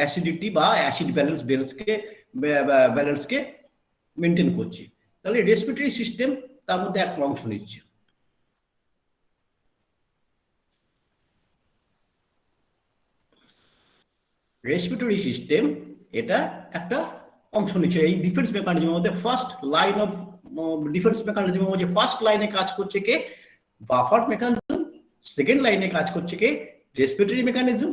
Acidity বা acid ব্যালেন্সকে maintain করছে। তাহলে রেসপিরেটরি সিস্টেম তার মধ্যে একটা অংশ নিচ্ছে। রেসপিরেটরি সিস্টেম এটা একটা অংশ নিচ্ছে এই ডিফেন্স মেকানিজমের মধ্যে। ফার্স্ট লাইন অফ ডিফেন্স মেকানিজমের মধ্যে ফার্স্ট লাইনে কাজ করছে কে? Buffer mechanism. সেকেন্ড লাইনে কাজ করছে কে? রেসপিরেটরি মেকানিজম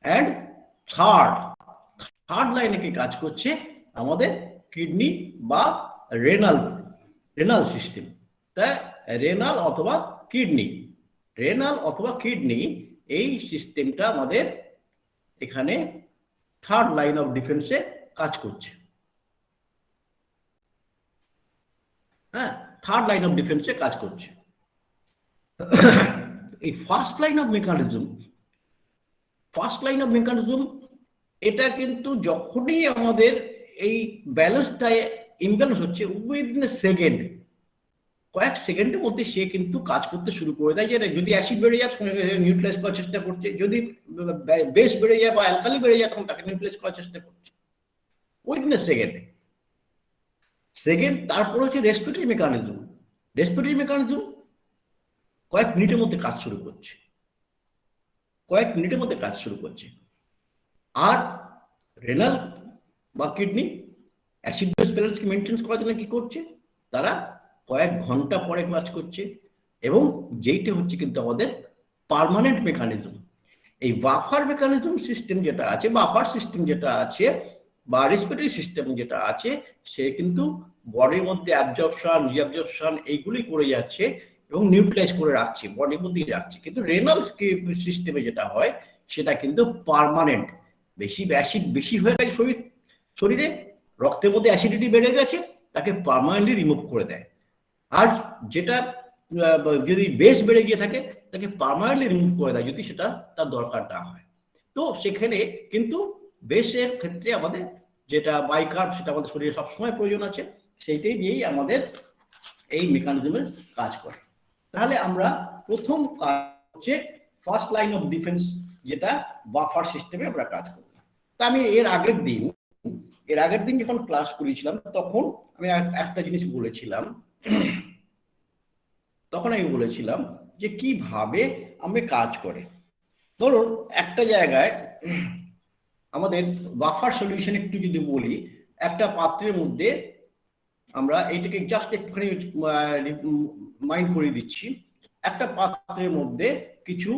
অ্যান্ড থার্ড লাইনে কে কাজ করছে? আমাদের কিডনি বা রেনাল সিস্টেম। তা রেনাল অথবা কিডনি এই সিস্টেমটা আমাদের এখানে থার্ড লাইন অফ ডিফেন্সে কাজ করছে। হ্যাঁ, থার্ড লাইন অফ ডিফেন্সে কাজ করছে। এই ফার্স্ট লাইন অফ মেকানিজম এটা কিন্তু যখনই আমাদের এই ব্যালেন্সটা ইমব্যালেন্স হচ্ছে, উইদিন এ সেকেন্ড, কয়েক সেকেন্ডের মধ্যে সে কিন্তু কাজ করতে শুরু করে দেয়। যে যদি অ্যাসিড বেড়ে যায় নিউট্রালাইজ করার চেষ্টা করছে, যদি বেস বেড়ে যায় বা অ্যালকালি বেড়ে যায় তখন তাকে নিউট্রালাইজ করার চেষ্টা করছে উইদিন এ সেকেন্ড। তারপর হচ্ছে রেসপিরেটরি মেকানিজম কয়েক মিনিটের মধ্যে কাজ শুরু করছে। আর রেনাল বা কিডনি অ্যাসিড বেস ব্যালেন্সকে মেনটেন করার জন্য কি করছে? তারা কয়েক ঘন্টা পরে কাজ করছে। এবং যেইটা হচ্ছে কিন্তু আমাদের পার্মানেন্ট মেকানিজম। এই বাফার সিস্টেম যেটা আছে বা রেসপিরেটরি সিস্টেম যেটা আছে, সে কিন্তু বডির মধ্যে অ্যাবজর্পশন, রিঅ্যাবজর্পশন এইগুলি করে যাচ্ছে এবং নিউট্রালাইজ করে রাখছে, বডির মধ্যেই রাখছে। কিন্তু রেনাল সিস্টেমে যেটা হয় সেটা কিন্তু পার্মানেন্ট। অ্যাসিড বেশি হয়ে গেছে শরীরে, রক্তের মধ্যে অ্যাসিডিটি বেড়ে গেছে, তাকে পার্মানেন্টলি রিমুভ করে দেয়। আর যেটা যদি বেস বেড়ে গিয়ে থাকে তাকে পার্মানেন্টলি রিমুভ করে দেয় যদি সেটা তার দরকার না হয়। তো সেখানে কিন্তু বেসের ক্ষেত্রে আমাদের যেটা বাইকার্ব, সেটা আমাদের শরীরে সবসময় প্রয়োজন আছে, সেইটাই দিয়েই আমাদের এই মেকানিজমের কাজ করে। তাহলে আমরা প্রথম কাজ হচ্ছে ফার্স্ট লাইন অফ ডিফেন্স, যেটা বাফার সিস্টেমে আমরা কাজ করি। তা আমি এর আগের দিন যখন ক্লাস করেছিলাম তখন আমি একটা জিনিস বলেছিলাম, যে কিভাবে আমি কাজ করে। ধরুন একটা জায়গায় আমাদের বাফার সলিউশন একটু যদি বলি, একটা পাত্রের মধ্যে আমরা এইটাকে জাস্ট একটুখানি মাইন্ড করে দিচ্ছি। একটা পাত্রের মধ্যে কিছু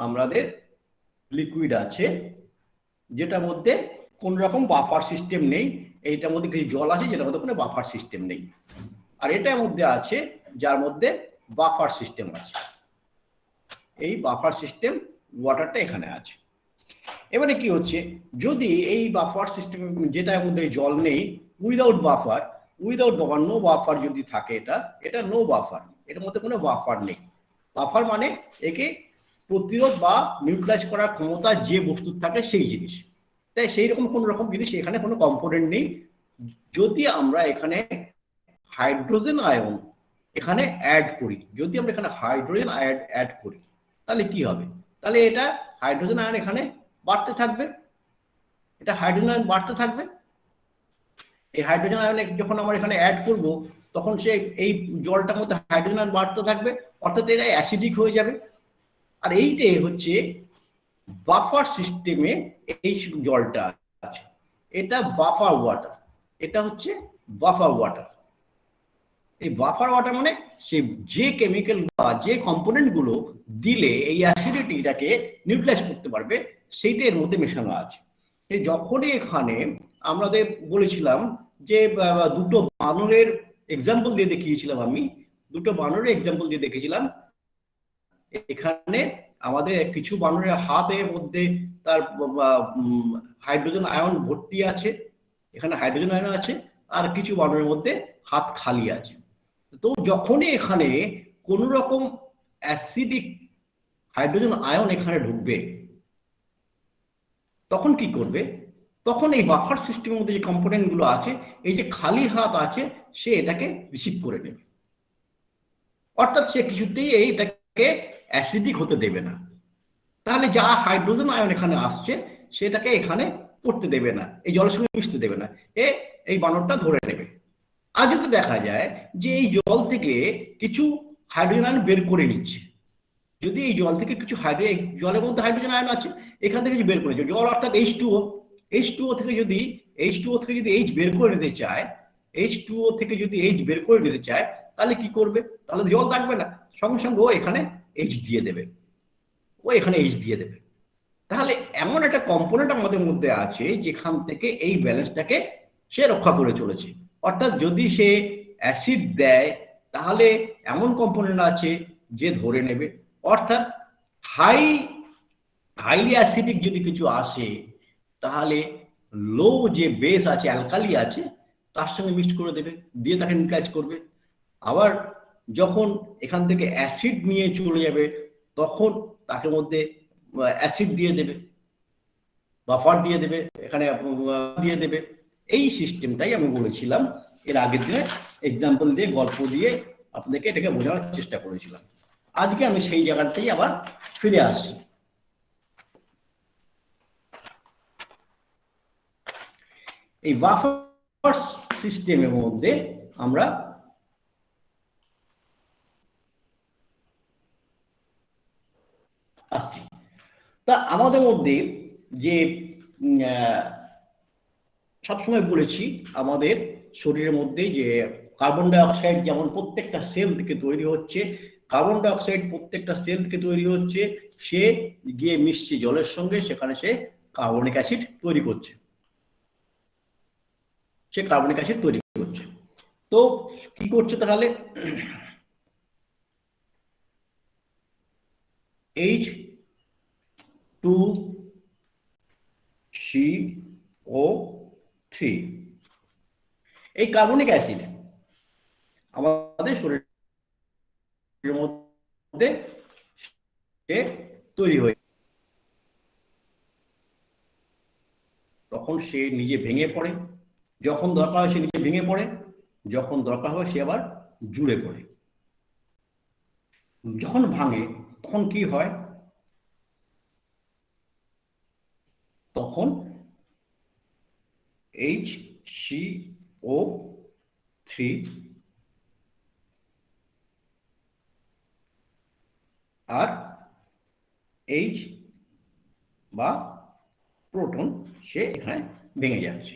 আমাদের লিকুইড আছে, যেটার মধ্যে কোন রকম বাফার সিস্টেম নেই। এইটার মধ্যে কিছু জল আছে যেটার মধ্যে কোনো বাফার সিস্টেম নেই। আর এটার মধ্যে আছে যার মধ্যে বাফার সিস্টেম আছে। এই বাফার সিস্টেম ওয়াটারটা এখানে আছে। এবারে কি হচ্ছে, যদি এই বাফার সিস্টেম যেটার মধ্যে জল নেই, উইদাউট বাফার, নো বাফার যদি থাকে, এটা নো বাফার, এর মধ্যে কোনো বাফার নেই। বাফার মানে একে প্রতিরোধ বা নিউট্রালাইজ করার ক্ষমতা যে বস্তুর থাকে সেই জিনিস। তাই সেই রকম কোন রকম জিনিস এখানে কোনো কম্পোনেন্ট নেই। যদি আমরা এখানে হাইড্রোজেন আয়ন এখানে অ্যাড করি, অ্যাড করি, তাহলে কি হবে? তাহলে এটা হাইড্রোজেন আয়ন এখানে বাড়তে থাকবে। এই হাইড্রোজেন আয়ন যখন আমরা এখানে অ্যাড করব, তখন সে এই জলটার মধ্যে হাইড্রোজেন আয়ন বাড়তে থাকবে, অর্থাৎ এটা অ্যাসিডিক হয়ে যাবে। আর এইটাই হচ্ছে বাফার সিস্টেমে এই জলটা আছে, এটা বাফার ওয়াটার। এই বাফার ওয়াটার মানে সে যে কেমিক্যাল বা যে কম্পোনেন্ট গুলো দিলে এই অ্যাসিডিটিটাকে নিউট্রালাইজ করতে পারবে, সেইটা এর মধ্যে মেশানো আছে। যখনই এখানে আমাদের বলেছিলাম যে দুটো বানরের এক্সাম্পল দিয়ে দেখিয়েছিলাম, এখানে আমাদের কিছু বানরের হাতের মধ্যে তার হাইড্রোজেন আয়ন ভর্তি আছে, এখানে হাইড্রোজেন আয়ন আছে, আর কিছু বানরের মধ্যে হাত খালি আছে। তো যখনই এখানে কোন রকম অ্যাসিডিক হাইড্রোজেন আয়ন এখানে ঢুকবে, তখন কি করবে? তখন এই বাফার সিস্টেমের মধ্যে যে কম্পোনেন্ট গুলো আছে, এই যে খালি হাত আছে, সে এটাকে রিসিভ করে নেবে। অর্থাৎ সে কিছুতেই এইটাকে অ্যাসিডিক হতে দেবে না। তাহলে যা হাইড্রোজেন আয়ন এখানে আসছে সেটাকে এখানে পড়তে দেবে না, এই জলের সঙ্গে মিশতে দেবে না, এই বানরটা ধরে নেবে। আর যদি দেখা যায় যে এই জল থেকে কিছু হাইড্রোজেন আয়ন বের করে নিচ্ছে, যদি এই জল থেকে কিছু জলের মধ্যে হাইড্রোজেন আয়ন আছে, এখান থেকে বের করে নিচ্ছে, জল অর্থাৎ H2O থেকে যদি H বের করে নিতে চায়, H2O থেকে যদি H বের করে নিতে চায়, তাহলে কি করবে? তাহলে জল থাকবে না, সঙ্গে সঙ্গে ও এখানে H দিয়ে দেবে, তাহলে এমন একটা কম্পোনেন্ট আমাদের মধ্যে আছে যেখান থেকে এই ব্যালেন্সটাকে সে রক্ষা করে চলেছে। অর্থাৎ যদি সে অ্যাসিড দেয় তাহলে এমন কম্পোনেন্ট আছে যে ধরে নেবে, অর্থাৎ হাইলি অ্যাসিডিক যদি কিছু আসে তাহলে লো যে বেস আছে, অ্যালকালি আছে, তার সঙ্গে মিক্স করে দেবে, দিয়ে তাকে নিউট্রালাইজ করবে। আবার যখন এখান থেকে অ্যাসিড নিয়ে চলে যাবে তখন তাকে মধ্যে অ্যাসিড দিয়ে দেবে, বাফার দিয়ে দেবে, এখানে দিয়ে দেবে। এই সিস্টেমটাই আমি বলেছিলাম এর আগের দিনে, এক্সাম্পল দিয়ে, গল্প দিয়ে আপনাদেরকে এটাকে বোঝানোর চেষ্টা করেছিলাম। আজকে আমি সেই জায়গাতেই আবার ফিরে আসি। এই বাফার সিস্টেমের মধ্যে আমরা আসছি। তা আমাদের মধ্যে যে সবসময় বলেছি আমাদের শরীরের মধ্যে যে কার্বন ডাই অক্সাইড যেমন প্রত্যেকটা সেল থেকে তৈরি হচ্ছে, কার্বন ডাই অক্সাইড প্রত্যেকটা সেল থেকে তৈরি হচ্ছে, সে গিয়ে মিশছে জলের সঙ্গে, সেখানে সে কার্বনিক অ্যাসিড তৈরি করছে, তো কি করছে তাহলে? H2CO3 এই কার্বনিক অ্যাসিড আমাদের শরীরের মধ্যে তৈরি হয়ে তখন সে নিজে ভেঙে পড়ে, যখন দরকার হয় সে নিজে ভেঙে পড়ে, যখন দরকার হয় সে আবার জুড়ে পড়ে। যখন ভাঙে তখন কি হয়? তখন HCO3 আর H বা প্রোটন সে এখানে ভেঙে যাচ্ছে,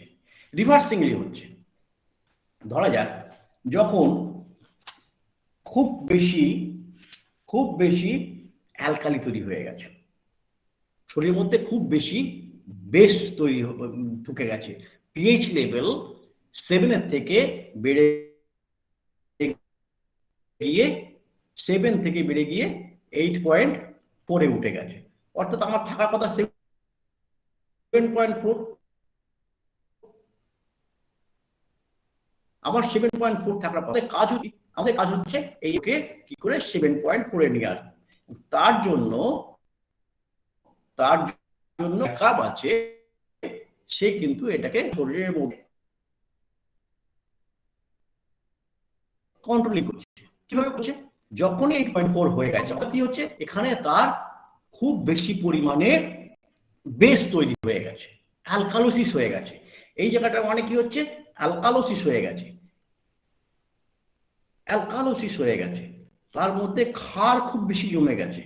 রিভার্সিংলি হচ্ছে। ধরা যাক যখন খুব বেশি অ্যালকালি তৈরি হয়ে গেছে, শরীরের মধ্যে খুব বেশি বেস তৈরি ঢুকে গেছে, পিএইচ লেভেল 7 থেকে বেড়ে গিয়ে 8.4 উঠে গেছে, অর্থাৎ আমার থাকার কথা 7.4, আমার 7.4 থাকার পরে আমাদের কাজ হচ্ছে এইকে কি করে 7.4 নিয়ে আসবো। তার জন্য কাজ আছে, সে কিন্তু এটাকে শরীরের মধ্যে কন্ট্রোলিং করছে। কিভাবে করছে? যখন 8.4 হয়ে গেছে কি হচ্ছে, এখানে তার খুব বেশি পরিমাণে বেস তৈরি হয়ে গেছে, অ্যালকালোসিস হয়ে গেছে। এই জায়গাটার মানে কি হচ্ছে? অ্যালকালোসিস হয়ে গেছে, তার মধ্যে ক্ষার খুব বেশি জমে গেছে।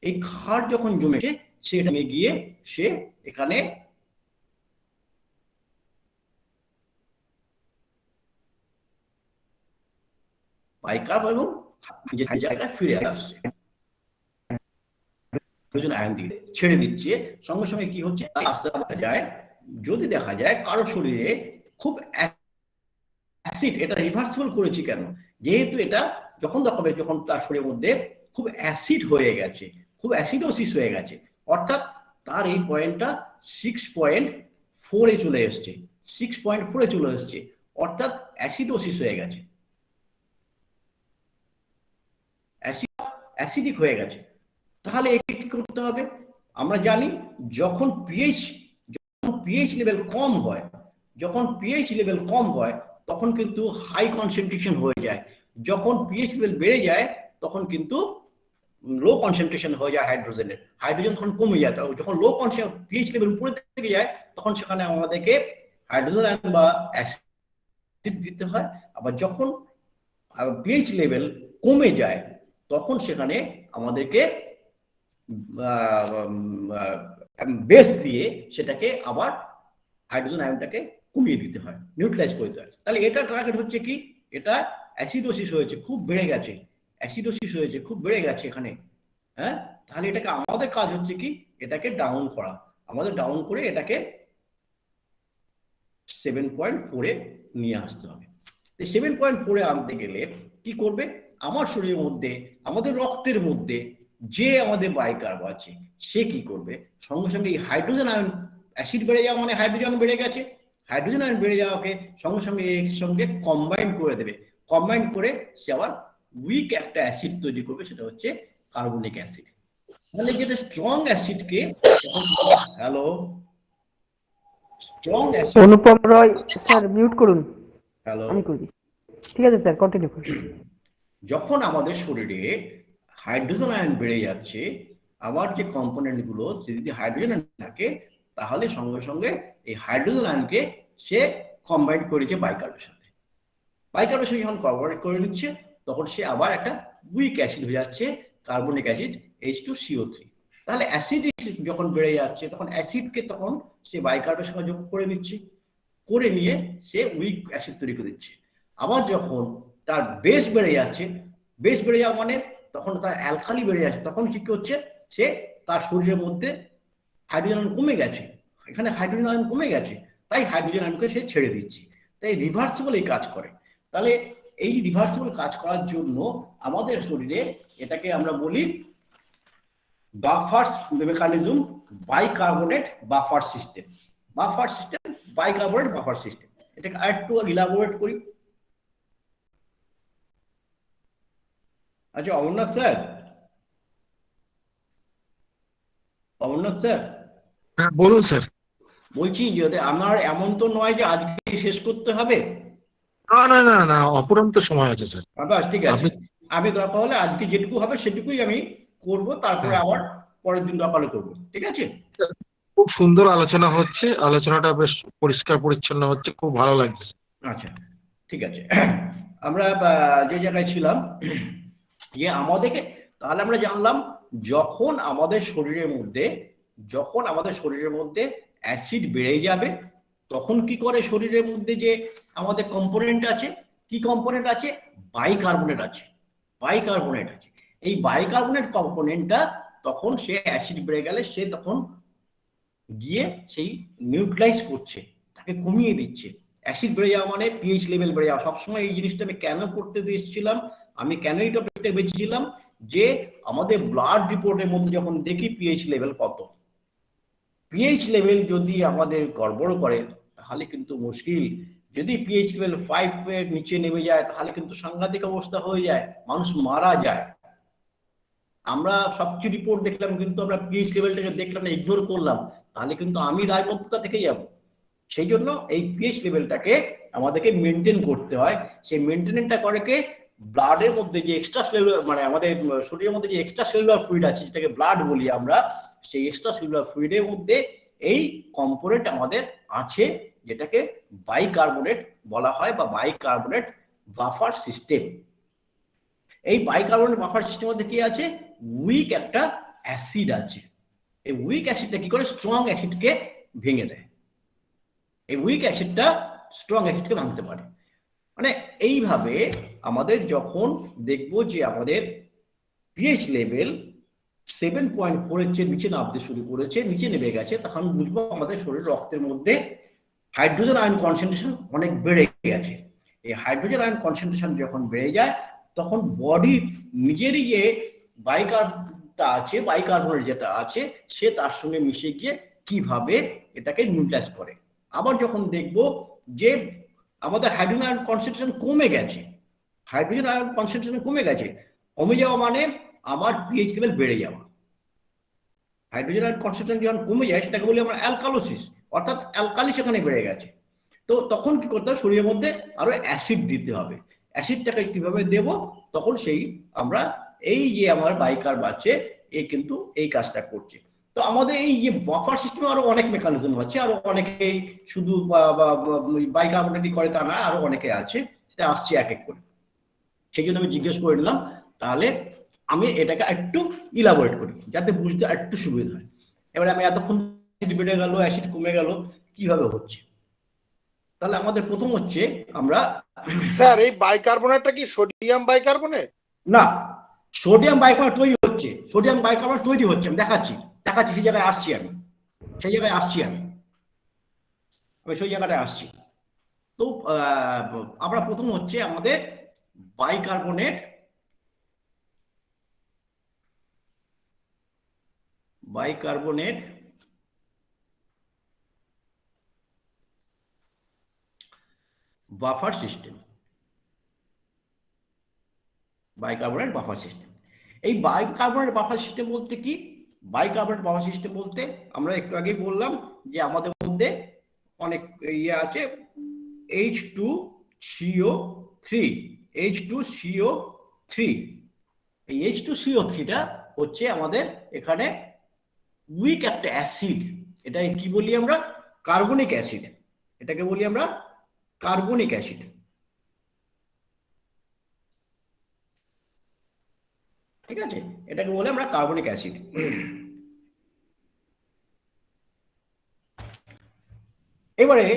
এই ক্ষার যখন জমেছে সেটা গিয়ে সে এখানে পাইকার এবং জায়গায় ফিরে আসছে, আয়ন দিয়ে ছেড়ে দিচ্ছে। সঙ্গে সঙ্গে কি হচ্ছে, আস্তে দেখা যায়, যদি দেখা যায় কারো শরীরে খুব অ্যাসিড, এটা রিভার্সিবল করেছি কেন? যেহেতু এটা যখন দেখা হবে, যখন তার শরীরের মধ্যে খুব অ্যাসিড হয়ে গেছে, খুব অ্যাসিডোসিস হয়ে গেছে, অর্থাৎ তার এই পয়েন্টটা 6.4 চলে এসছে, 6.4 চলে এসছে, অর্থাৎ অ্যাসিডোসিস হয়ে গেছে, অ্যাসিডিক হয়ে গেছে। তাহলে একে কি করতে হবে? আমরা জানি যখন পিএইচ লেভেল কম হয়, তখন কিন্তু হাই কনসেন্ট্রেশন হয়ে যায়। যখন পিএইচ লেভেল বেড়ে যায় তখন কিন্তু লো কনসেন্ট্রেশন হয়ে যায় হাইড্রোজেনের, হাইড্রোজেন তখন কমে যায়। যখন লো পিএইচ লেভেল উপরে থেকে যায় তখন সেখানে আমাদেরকে হাইড্রোজেন আয়ন বা অ্যাসিড দিতে হয়। আবার যখন পিএইচ লেভেল কমে যায় তখন সেখানে আমাদেরকে বেস দিয়ে সেটাকে আবার হাইড্রোজেন আয়নটাকে কমিয়ে দিতে হয়, নিউট্রালাইজ করে দিতে হয়। তাহলে এটা টার্গেট হচ্ছে কি, এটা অ্যাসিডোসিস হয়েছে, খুব বেড়ে গেছে, অ্যাসিডোসিস হয়েছে, খুব বেড়ে গেছে এখানে, হ্যাঁ। তাহলে এটাকে আমাদের কাজ হচ্ছে কি, এটাকে ডাউন করা, আমাদের ডাউন করে এটাকে 7.4 নিয়ে আসতে হবে। 7.4 আনতে গেলে কি করবে, আমার শরীরের মধ্যে, আমাদের রক্তের মধ্যে যে আমাদের বাইকার্ব আছে সে কি করবে, সঙ্গে সঙ্গে এই হাইড্রোজেন আয়ন, অ্যাসিড বেড়ে যাওয়া মানে হাইড্রোজেন বেড়ে গেছে, হাইড্রোজেন আয়ন বেড়ে যাওয়াকে সঙ্গে সঙ্গে এর সঙ্গে কম্বাইন করে দেবে, কম্বাইন করে সে আবার উইক একটা অ্যাসিড তৈরি করবে, সেটা হচ্ছে কার্বনিক অ্যাসিড। তাহলে যেটা স্ট্রং অ্যাসিডকে, হ্যালো, স্ট্রং অ্যাসিড, অনুপম রয় স্যার মিউট করুন। হ্যালো, আমি করি, ঠিক আছে স্যার, কন্টিনিউ করুন। যখন আমাদের শরীরে হাইড্রোজেন আয়ন বেড়ে যাচ্ছে, আমার যে কম্পোনেন্ট গুলো যদি হাইড্রোজেন আয়ন থাকে তাহলে সঙ্গে সঙ্গে এই হাইড্রোজেন আয়নকে সে কম্বাইন করেছে বাইকার্বের সাথে, বাইকার্বের সাথে যখন কম্বাইন করে নিচ্ছে তখন সে আবার একটা উইক অ্যাসিড হয়ে যাচ্ছে, কার্বনিক অ্যাসিড H2CO3। তাহলে অ্যাসিড যখন বেড়ে যাচ্ছে তখন অ্যাসিডকে তখন সে বাইকার্বের সঙ্গে যোগ করে নিচ্ছে, করে নিয়ে সে উইক অ্যাসিড তৈরি করে দিচ্ছে। আবার যখন তার বেস বেড়ে যাচ্ছে, বেস বেড়ে যাওয়া মানে তখন তার অ্যালকালি বেড়ে যাচ্ছে, তখন কি হচ্ছে, সে তার শরীরের মধ্যে হাইড্রোজেন আয়ন কমে গেছে, এখানে হাইড্রোজেন আয়ন কমে গেছে, তাই হাইড্রোজেন আয়নকে সে ছেড়ে দিচ্ছে, তাই রিভার্সিবল এই কাজ করে। তাহলে এই রিভার্সিবল কাজ করার জন্য আমাদের শরীরে এটাকে আমরা বলি buffer mechanism, bicarbonate buffer system, buffer system, bicarbonate buffer system. এটাকে আরেকটু ইলাবোরেট করি। আচ্ছা অমরনাথ স্যার, অমরনাথ স্যার, হ্যাঁ বলুন স্যার। বলছি যদি আমার এমন তো নয় যে আজকে শেষ করতে হবে। না না না না, অপরন্ত সময় আছে স্যার। বাস ঠিক আছে, আমি দরকার হলে আজকে যেটুকু হবে সেটুকুই আমি করব, তারপরে আবার পরের দিন দরকার করবো, ঠিক আছে? খুব সুন্দর আলোচনা হচ্ছে, আলোচনাটা বেশ পরিষ্কার পরিচ্ছন্ন হচ্ছে, খুব ভালো লাগছে। আচ্ছা ঠিক আছে, আমরা যে জায়গায় ছিলাম, আমাদেরকে তাহলে আমরা জানলাম যখন আমাদের শরীরের মধ্যে অ্যাসিড বেড়ে যাবে তখন কি করে, শরীরের মধ্যে যে আমাদের কম্পোনেন্ট আছে, কি কম্পোনেন্ট আছে, বাইকার্বনেট আছে, বাইকার্বনেট আছে। এই বাইকার্বনেট কম্পোনেন্টটা তখন সে অ্যাসিড বেড়ে গেলে সে তখন গিয়ে সেই নিউট্রালাইজ করছে, তাকে কমিয়ে দিচ্ছে। অ্যাসিড বেড়ে যাওয়া মানে পিএইচ লেভেল বেড়ে যাওয়া। সবসময় এই জিনিসটা আমি কেন করতে দিয়েছিলাম, আমি কেন এই টপিকটা বেঁচেছিলাম, যে আমাদের ব্লাড রিপোর্টের মধ্যে যখন দেখি পিএইচ লেভেল কত, পিএইচ লেভেল যদি আমাদের গড়বড় করে তাহলে কিন্তু মুশকিল। যদি পিএইচ লেভেল 5 এর নিচে নেমে যায় তাহলে কিন্তু সাংঘাতিক অবস্থা হয়ে যায়, মানুষ মারা যায়। আমরা সবচেয়ে রিপোর্ট দেখলাম কিন্তু আমরা পিএইচ লেভেলটাকে দেখলাম না, ইগনোর করলাম, তাহলে কিন্তু আমি দায়বদ্ধতা থেকে যাব। সেই জন্য এই পিএইচ লেভেলটাকে আমাদেরকে মেনটেন করতে হয়। সেই মেনটেনেন্সটা করে কে, ব্লাডের মধ্যে যে এক্সট্রা সেলুলার, মানে আমাদের শরীরের মধ্যে যে এক্সট্রা সেলুলার ফ্লুইড আছে যেটাকে ব্লাড বলি আমরা, সেই এক্সট্রা সেলুলার ফ্লুইডের মধ্যে এই কম্পোনেন্ট আমাদের আছে, যেটাকে বাইকার্বনেট বলা হয় বা বাইকার্বনেট বাফার সিস্টেম। এই বাইকার্বনেট বাফার সিস্টেমের মধ্যে কি আছে, উইক একটা অ্যাসিড আছে। এই উইক অ্যাসিডটা কি করে, স্ট্রং অ্যাসিডকে ভেঙে দেয়। এই উইক অ্যাসিডটা স্ট্রং অ্যাসিডকে ভাঙতে পারে। মানে এইভাবে আমাদের যখন দেখবো যে আমাদের পিএইচ লেভেল 7.4 এর চেয়ে নিচে নামতে শুরু করেছে, নিচে নেমে গেছে, তখন বুঝবো আমাদের শরীর রক্তের মধ্যে হাইড্রোজেন আয়ন কনসেন্ট্রেশন অনেক বেড়ে গেছে। এই হাইড্রোজেন আয়ন কনসেন্ট্রেশন যখন বেড়ে যায় তখন বডি নিজেরই যে বাইকার্বটা আছে, বাইকার্বনেট যেটা আছে, সে তার সঙ্গে মিশে গিয়ে কিভাবে এটাকে নিউট্রালাইজ করে। আবার যখন দেখবো যে আমাদের হাইড্রোজেন আয়ন কনসেন্ট্রেশন কমে গেছে, হাইড্রোজেন আয়ন কনসেন্ট্রেশন কমে গেছে, কমে যাওয়া মানে আমার পিএইচ লেভেল বেড়ে যাওয়া। হাইড্রোজেন আয়ন কনসেন্ট্রেশন যখন কমে যায় সেটাকে বলি আমরা অ্যালকালোসিস, অর্থাৎ অ্যালকালি সেখানে বেড়ে গেছে। তো তখন কি করতে হবে, শরীরের মধ্যে আরো অ্যাসিড দিতে হবে। অ্যাসিডটাকে কিভাবে দেব, তখন সেই আমরা এই যে আমার বাইকার্ব আছে এ কিন্তু এই কাজটা করছে। তো আমাদের এই যে বাফার সিস্টেম আরো অনেক মেকানিজম আছে, আরো অনেকেই শুধু বাইকার্বনেটই করে তা না, আরো অনেকে আছে, সেটা আসছে এক এক করে। সেই জন্য আমি জিজ্ঞেস করে নিলাম, তাহলে আমি এটাকে একটু ইলাবোরেট করি যাতে বুঝতে একটু সুবিধা হয়। এবারে আমি এতক্ষণ অ্যাসিড বেড়ে গেল, অ্যাসিড কমে গেল, কিভাবে হচ্ছে? তাহলে আমাদের প্রথম হচ্ছে আমরা স্যার এই বাইকার্বনেটটা কি সোডিয়াম বাইকার্বনেট? না, সোডিয়াম বাইকার্বনেট তৈরি হচ্ছে, সোডিয়াম বাইকার্বনেট তৈরি হচ্ছে, আমি দেখাচ্ছি সেই জায়গায় আসছি, আমি সেই জায়গায় আসছি, আমি সেই জায়গাটায় আসছি। তো আমরা প্রথম হচ্ছে আমাদের bicarbonate buffer system, bicarbonate buffer system. এই বাইকার্বনেট বাফার সিস্টেম বলতে কি? বাইকার্বনেট বাফার সিস্টেম বলতে আমরা একটু আগেই বললাম যে আমাদের মধ্যে অনেক ইয়ে আছে, H2CO3, H2CO3। এই H2CO3টা হচ্ছে আমাদের এখানে উইক একটা অ্যাসিড। এটা কি বলি আমরা? Carbonic acid. এটাকে বলি আমরা কার্বনিক অ্যাসিড। ঠিক আছে, এটাকে বলে আমরা কার্বনিক অ্যাসিড। এবারে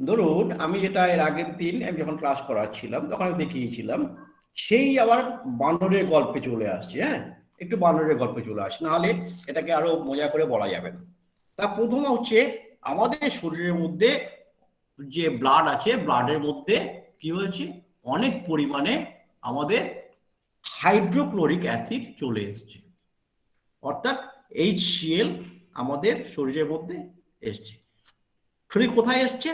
ধরুন আমি যেটা এর আগের দিন আমি যখন ক্লাস করাচ্ছিলাম তখন আমি দেখিয়েছিলাম, সেই আবার বানরের গল্পে চলে আসছে। হ্যাঁ, একটু বানরের গল্পে চলে আসছে, নাহলে এটাকে আরো মজা করে বলা যাবে না। তা প্রথম হচ্ছে আমাদের শরীরের মধ্যে যে ব্লাড আছে, ব্লাডের মধ্যে কি হয়েছে, অনেক পরিমাণে আমাদের হাইড্রোক্লোরিক অ্যাসিড চলে এসছে, অর্থাৎ HCl আমাদের শরীরের মধ্যে এসছে। শরীর কোথায় এসছে?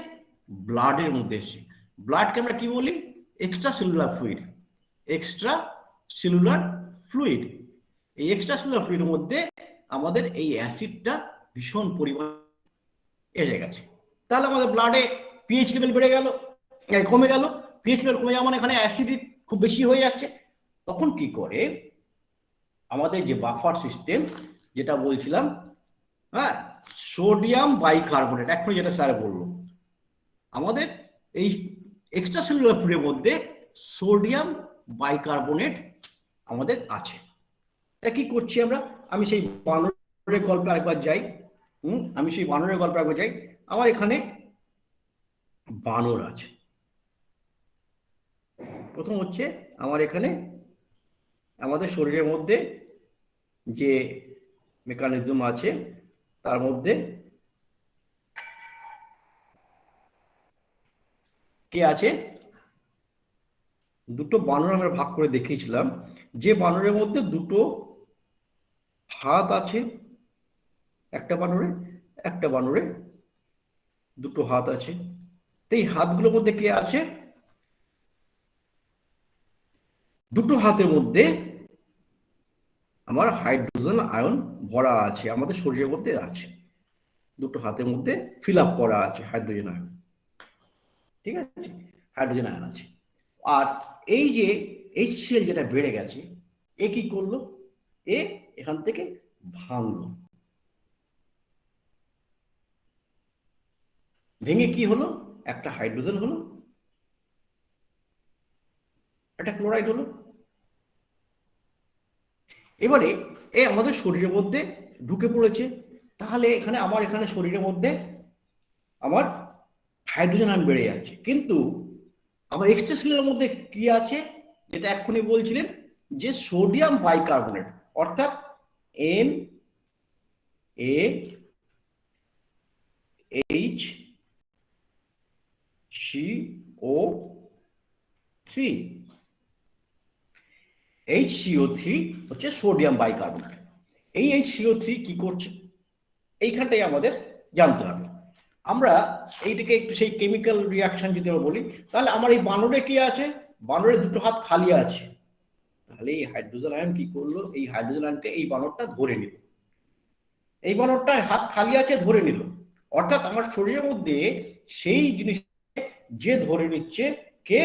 ব্লাডের মধ্যে এসছে। ব্লাডকে আমরা কি বলি? Extra cellular fluid. Extra cellular fluid, এই এক্সট্রা সেলুলার ফ্লুইডের মধ্যে আমাদের এই অ্যাসিডটা ভীষণ পরিমাণে এসে গেছে। তাহলে আমাদের ব্লাডে পিএইচ লেভেল বেড়ে গেল, কমে গেল। পিএইচ লেভেল কমে যাওয়া মানে এখানে অ্যাসিড খুব বেশি হয়ে যাচ্ছে। তখন কি করে আমাদের যে বাফার সিস্টেম যেটা বলছিলাম, হ্যাঁ, সোডিয়াম বাইকার্বনেট, এখন যেটা স্যার বললো, আমাদের এই এক্সট্রা সেলুলার ফ্লুইডের মধ্যে সোডিয়াম বাইকার্বনেট আমাদের আছে। তা কি করছি আমরা? আমি সেই বানরের গল্পে আরেকবার যাই। আমার এখানে বানর আছে। প্রথম হচ্ছে আমার এখানে আমাদের শরীরের মধ্যে যে মেকানিজম আছে তার মধ্যে কে আছে? দুটো বানর আমরা ভাগ করে দেখিয়েছিলাম, যে বানরের মধ্যে দুটো হাত আছে, একটা বানরে দুটো হাত আছে। এই হাতগুলোর মধ্যে কে আছে? দুটো হাতের মধ্যে আমার হাইড্রোজেন আয়ন ভরা আছে, আমাদের শরীরের মধ্যে আছে, দুটো হাতের মধ্যে ফিল আপ করা আছে হাইড্রোজেন আয়ন। ঠিক আছে, হাইড্রোজেন আয়ন আছে। আর এই যে HCl যেটা বেড়ে গেছে, এ কি করলো? এখান থেকে ভাঙলো, ভেঙে কি হলো? একটা হাইড্রোজেন হলো, একটা ক্লোরাইড হলো। এবারে আমাদের শরীরের মধ্যে ঢুকে পড়েছে। তাহলে এখানে শরীরের মধ্যে আমার হাইড্রোজেন আয়ন বেড়ে যাচ্ছে, কিন্তু আমার এক্সট্রা সেলুলার মধ্যে কি আছে, যেটা এক্ষুনি বলছিলেন যে সোডিয়াম বাইকার্বনেট, অর্থাৎ NaHCO3। HCO3 হচ্ছে সোডিয়াম বাইকার্বনেট। এই HCO3 কি করছে এইখানটাই আমাদের জানতে হবে। আমরা এইটাকে একটু সেই কেমিক্যাল রিয়াকশন যদি আমরা বলি, তাহলে আমার এই বানরে কি আছে? বানরের দুটো হাত খালি আছে। তাহলে এই হাইড্রোজেন আয়ন কি করলো? এই হাইড্রোজেন আয়নকে এই বানরটা ধরে নিল, এই বানরটার হাত খালি আছে, ধরে নিল। অর্থাৎ আমার শরীরের মধ্যে সেই জিনিস যে ধরে নিচ্ছে কে?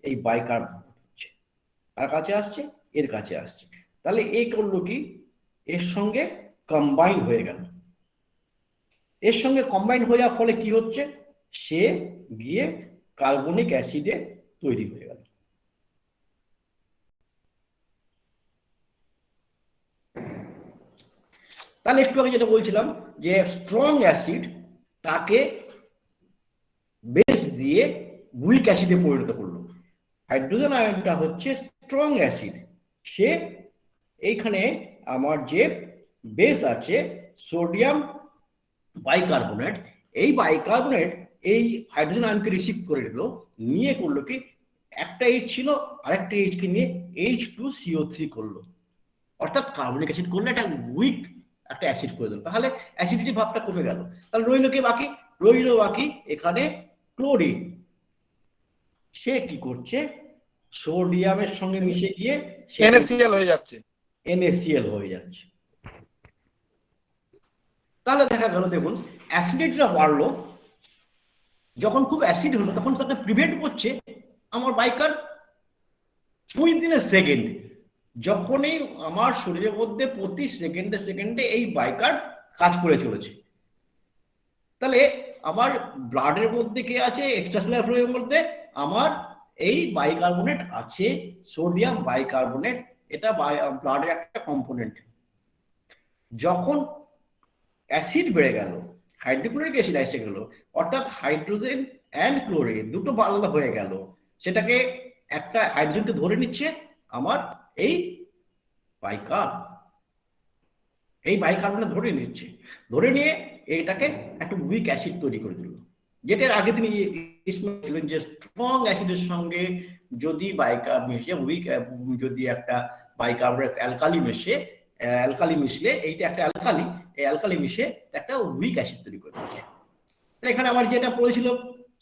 এই বাইকার্বনেট হচ্ছে। আর কাছে আসছে, এর কাছে আসছে, তাহলে এই করলো কি, এর সঙ্গে কম্বাইন হয়ে গেল। এর সঙ্গে কম্বাইন হয়ে যাওয়ার ফলে কি হচ্ছে, সে গিয়ে কার্বনিক অ্যাসিডে তৈরি হয়ে গেল। তাহলে একটু আগে যেটা বলছিলাম যে স্ট্রং অ্যাসিড তাকে বেস দিয়ে উইক অ্যাসিডে পরিণত করলো। হাইড্রোজেন আয়নটা হচ্ছে স্ট্রং অ্যাসিড, সে এইখানে আমার যে বেস আছে সোডিয়াম বাইকার্বনেট, এই বাইকার্বনেট এই হাইড্রোজেন আয়নকে রিসিভ করে নিল, নিয়ে করলো কি, একটা এইচ ছিল আরেকটা এইচকে নিয়ে H2CO3 করলো, অর্থাৎ কার্বনিক অ্যাসিড করলে একটা উইক একটা অ্যাসিড করে দিল। তাহলে অ্যাসিডিটি ভাবটা কমে গেল। তাহলে রইল কি বাকি, রইল বাকি এখানে ক্লোরিন। সে কি করছে, সোডিয়ামের সঙ্গে মিশে গিয়ে NaCl হয়ে যাচ্ছে, NaCl হয়ে যাচ্ছে। তাহলে দেখা গেল, দেখুন অ্যাসিডিটিটা বাড়লো, যখন খুব অ্যাসিড হলো তখন তাকে প্রিভেন্ট করছে আমার বাইকার উইদিন এ সেকেন্ড। যখনই আমার শরীরের মধ্যে প্রতি সেকেন্ডে সেকেন্ডে এই বাইকার কাজ করে চলেছে, তাহলে আমার ব্লাডের মধ্যে কে আছে, এক্সট্রাসেলুলার ফ্লুইডের মধ্যে আমার এই বাইকার্বনেট আছে, সোডিয়াম বাইকার্বনেট, এটা ব্লাডের একটা কম্পোনেন্ট। যখন অ্যাসিড বেড়ে গেল, হাইড্রোক্লোরিক অ্যাসিড এসে গেল, অর্থাৎ হাইড্রোজেন অ্যান্ড ক্লোরিন দুটো আলাদা হয়ে গেল, সেটাকে একটা হাইড্রোজেনকে ধরে নিচ্ছে আমার এই বাইকার, এই বাইকার্বনেট ধরে নিচ্ছে, ধরে নিয়ে এটাকে একটা উইক অ্যাসিড তৈরি করে দিল। যেটার আগে তিনি বললেন যে স্ট্রং অ্যাসিডের সঙ্গে যদি বাইকার মিশে উইক, যদি একটা বাইকার্বনেট অ্যালকালি মিশে, অ্যালকালি মিশলে এইটা একটা অ্যালকালি, এই অ্যালকালি মিশে একটা উইক অ্যাসিড তৈরি করে দিচ্ছে। এখানে আমার যেটা পড়েছিল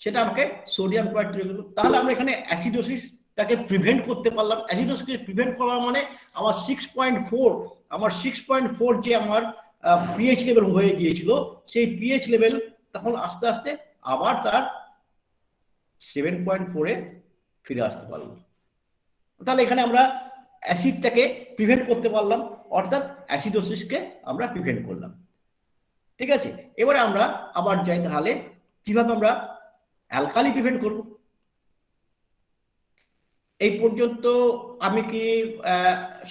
সেটা আমাকে সোডিয়াম ক্লোরাইড তৈরি করলো। তাহলে আমরা এখানে অ্যাসিডোসিস তাকে প্রিভেন্ট করতে পারলাম। অ্যাসিডোসিসকে প্রিভেন্ট করা মানে আমার 6.4 যে আমার পিএইচ লেভেল হয়ে গিয়েছিল, সেই পিএইচ লেভেল তখন আস্তে আস্তে আবার তার 7.4-এ ফিরে আসতে পারলো। তাহলে এখানে আমরা অ্যাসিডটাকে প্রিভেন্ট করতে পারলাম, অর্থাৎ অ্যাসিডোসিসকে আমরা প্রিভেন্ট করলাম। ঠিক আছে, এবারে আমরা আবার যাই, তাহলে কিভাবে আমরা অ্যালকালি প্রিভেন্ট করব। এই পর্যন্ত আমি কি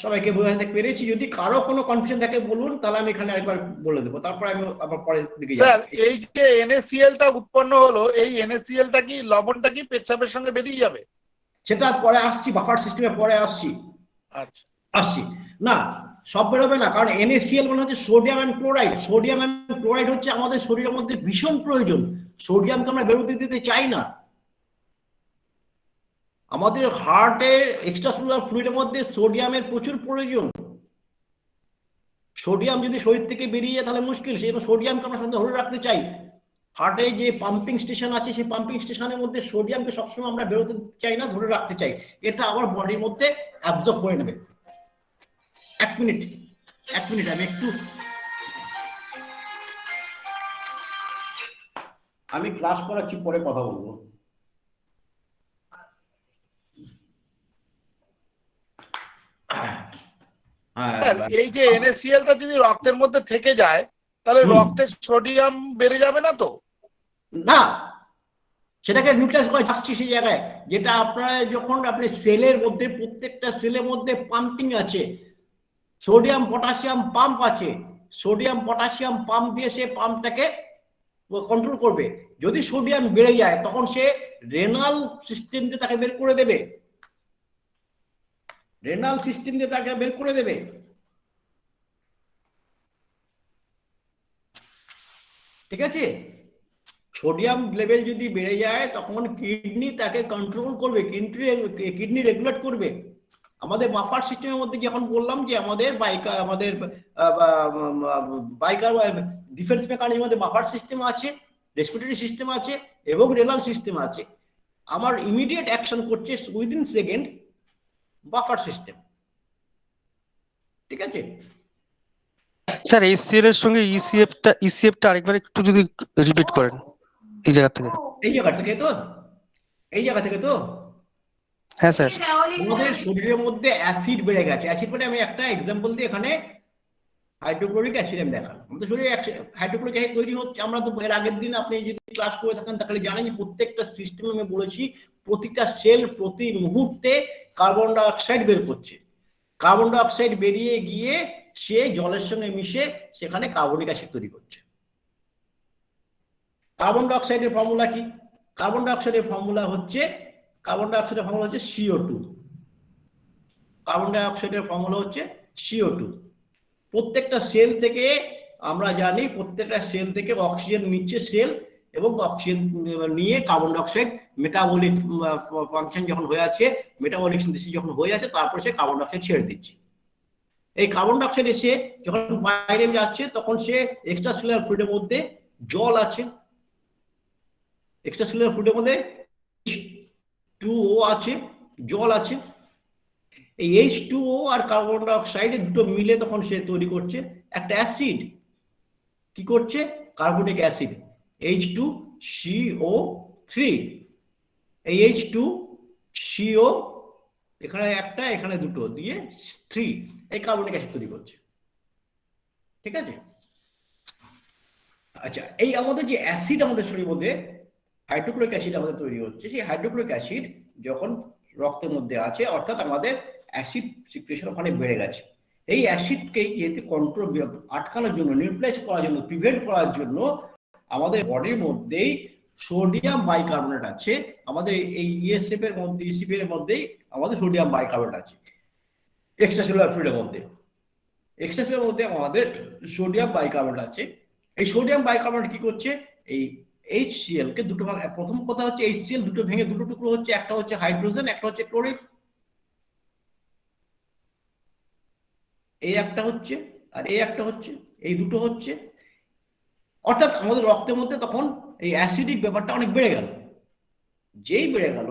সবাইকে বোঝাতে পেরেছি? যদি কারো কোনো কনফিউশন থাকে বলুন, তাহলে আমি এখানে আরেকবার বলে দেবো, তারপর আমি আবার পরের দিকে যাব। স্যার এই যে NaClটা উৎপন্ন হলো, এই NaClটা কি লবণটা কি পেচ্ছাপের সঙ্গে বেরিয়ে যাবে? সেটা পরে আসছি, বাফার সিস্টেমে পরে আসছি। আচ্ছা, আসছি না, সব বেরোবে না, কারণ NaCl মানে হচ্ছে sodium and chloride. Sodium and chloride হচ্ছে আমাদের শরীরের মধ্যে ভীষণ প্রয়োজন। সোডিয়ামকে আমরা বেরোতে দিতে চাই না। আমাদের হার্টের এক্সট্রাসেলুলার ফ্লুইডের মধ্যে সোডিয়ামের প্রচুর প্রয়োজন। সোডিয়াম যদি শরীর থেকে বেরিয়ে যায় তাহলে মুশকিল, সেই জন্য সোডিয়ামকে আমরা ধরে রাখতে চাই। হার্টে যে পাম্পিং স্টেশন আছে, সেই পাম্পিং স্টেশনের মধ্যে সোডিয়ামকে সবসময় আমরা বেরোতে চাই না, ধরে রাখতে চাই। এটা আমার বডির মধ্যে অ্যাবজর্ব করে নেবে। এক মিনিট আমি ক্লাস করাচ্ছি, পরে কথা বলবো। এই যে NaClটা যদি রক্তের মধ্যে থেকে যায়, তাহলে রক্তের সোডিয়াম বেড়ে যাবে না তো? না, সেটাকে নিউক্লিয়াস করে আসছি সেই জায়গায়, যেটা আপনার যখন আপনি সেলের মধ্যে, প্রত্যেকটা সেলের মধ্যে পাম্পিং আছে, সোডিয়াম পটাশিয়াম পাম্প আছে, সোডিয়াম পটাশিয়াম পাম্প দিয়ে সে পাম্পটাকে কন্ট্রোল করবে। যদি সোডিয়াম বেড়ে যায় তখন সে রেনাল সিস্টেম দিয়ে তাকে বের করে দেবে, রেনাল সিস্টেম দিয়ে তাকে বের করে দেবে। ঠিক আছে, সোডিয়াম লেভেল যদি বেড়ে যায় তখন কিডনি তাকে কন্ট্রোল করবে, কিডনি রেগুলেট করবে। আমাদের বাফার সিস্টেমের মধ্যে যখন বললাম যে আমাদের বাইকার ডিফেন্স মেকানিজমের মধ্যে বাফার সিস্টেম আছে, রেসপিরেটরি সিস্টেম আছে এবং রেনাল সিস্টেম আছে। আমার ইমিডিয়েট অ্যাকশন করছে উইদিন সেকেন্ড বাফার সিস্টেম। ঠিক আছে স্যার, HCl এর সঙ্গে ECF টা আরেকবার একটু যদি রিপিট করেন এই জায়গা থেকে। এই জায়গা থেকে তো হ্যাঁ স্যার। আমাদের শরীরের মধ্যে অ্যাসিড বেড়ে গেছে। অ্যাসিড মানে আমি একটা এক্সাম্পল দিই, এখানে হাইড্রোক্লোরিক অ্যাসিড আমি দেখালাম। আমাদের শরীরে হাইড্রোক্লোরিক অ্যাসিড তৈরি হচ্ছে। আমরা তো এর আগের দিন আপনি যদি ক্লাস করে থাকেন তাহলে জানেন যে প্রত্যেকটা সিস্টেমে আমি বলেছি প্রতিটা সেল প্রতি মুহূর্তে কার্বন ডাই অক্সাইড বের করছে। কার্বন ডাই অক্সাইড বেরিয়ে গিয়ে সে জলের সঙ্গে মিশে সেখানে কার্বনিক অ্যাসিড তৈরি করছে। কার্বন ডাই অক্সাইডের ফর্মুলা কি? কার্বন ডাই অক্সাইডের ফর্মুলা হচ্ছে CO2। কার্বন ডাই অক্সাইডের ফর্মুলা হচ্ছে CO2। প্রত্যেকটা সেল থেকে আমরা জানি প্রত্যেকটা সেল থেকে অক্সিজেন নিচ্ছে সেল, এবং অক্সিজেন নিয়ে carbon die oxide metabolic function যখন হয়ে আছে, মেটাবলিক সিনথেসিস যখন হয়ে আছে, তারপরে সে কার্বন ডাই অক্সাইড ছেড়ে দিচ্ছে। এই কার্বন ডাই অক্সাইড এসে যখন বাইরে যাচ্ছে তখন সে এক্সট্রা সেলুলার ফ্লুইডের মধ্যে জল আছে, এক্সট্রা সেলুলার ফ্লুইডের মধ্যে H2O আছে, জল আছে। এই H2O আর কার্বন ডাই অক্সাইড দুটো মিলে তখন সে তৈরি করছে একটা অ্যাসিড। কি করছে? Carbonic acid H2CO3। এই H2CO এখানে একটা এখানে দুটো দিয়ে 3 এই কার্বনিক অ্যাসিড তৈরি করছে। ঠিক আছে? আচ্ছা, এই আমাদের যে অ্যাসিড আমাদের শরীরের মধ্যে হাইড্রোক্লোরিক অ্যাসিড আমাদের তৈরি হচ্ছে, সেই হাইড্রোক্লোরিক অ্যাসিড যখন রক্তের মধ্যে আছে, অর্থাৎ আমাদের অ্যাসিড সিক্রেশন ওখানে বেড়ে গেছে। এই অ্যাসিডকে যেহেতু কন্ট্রোল আটকানোর জন্য, নিউট্রালাইজ করার জন্য, প্রিভেন্ট করার জন্য আমাদের বডির মধ্যেই সোডিয়াম বাইকার্বনেট আছে। আমাদের এই ইএসএফ এর মধ্যে, ইসিপি এর মধ্যেই আমাদের সোডিয়াম বাইকার্বনেট আছে এক্সট্রাসেলুলার ফ্লুইডের মধ্যে। এক্সট্রাসেলুলার মধ্যে আমাদের সোডিয়াম বাইকার্বনেট আছে। এই সোডিয়াম বাইকার্বনেট কি করছে? এই HCl কে দুটো ভাগ, প্রথম কথা হচ্ছে HCl দুটো ভেঙে দুটো টুকরো হচ্ছে, একটা হচ্ছে হাইড্রোজেন, একটা হচ্ছে ক্লোরিন। এই একটা হচ্ছে আর এই একটা হচ্ছে, এই দুটো হচ্ছে। অর্থাৎ আমাদের রক্তের মধ্যে তখন এই অ্যাসিডিক ব্যাপারটা অনেক বেড়ে গেল। যেই বেড়ে গেল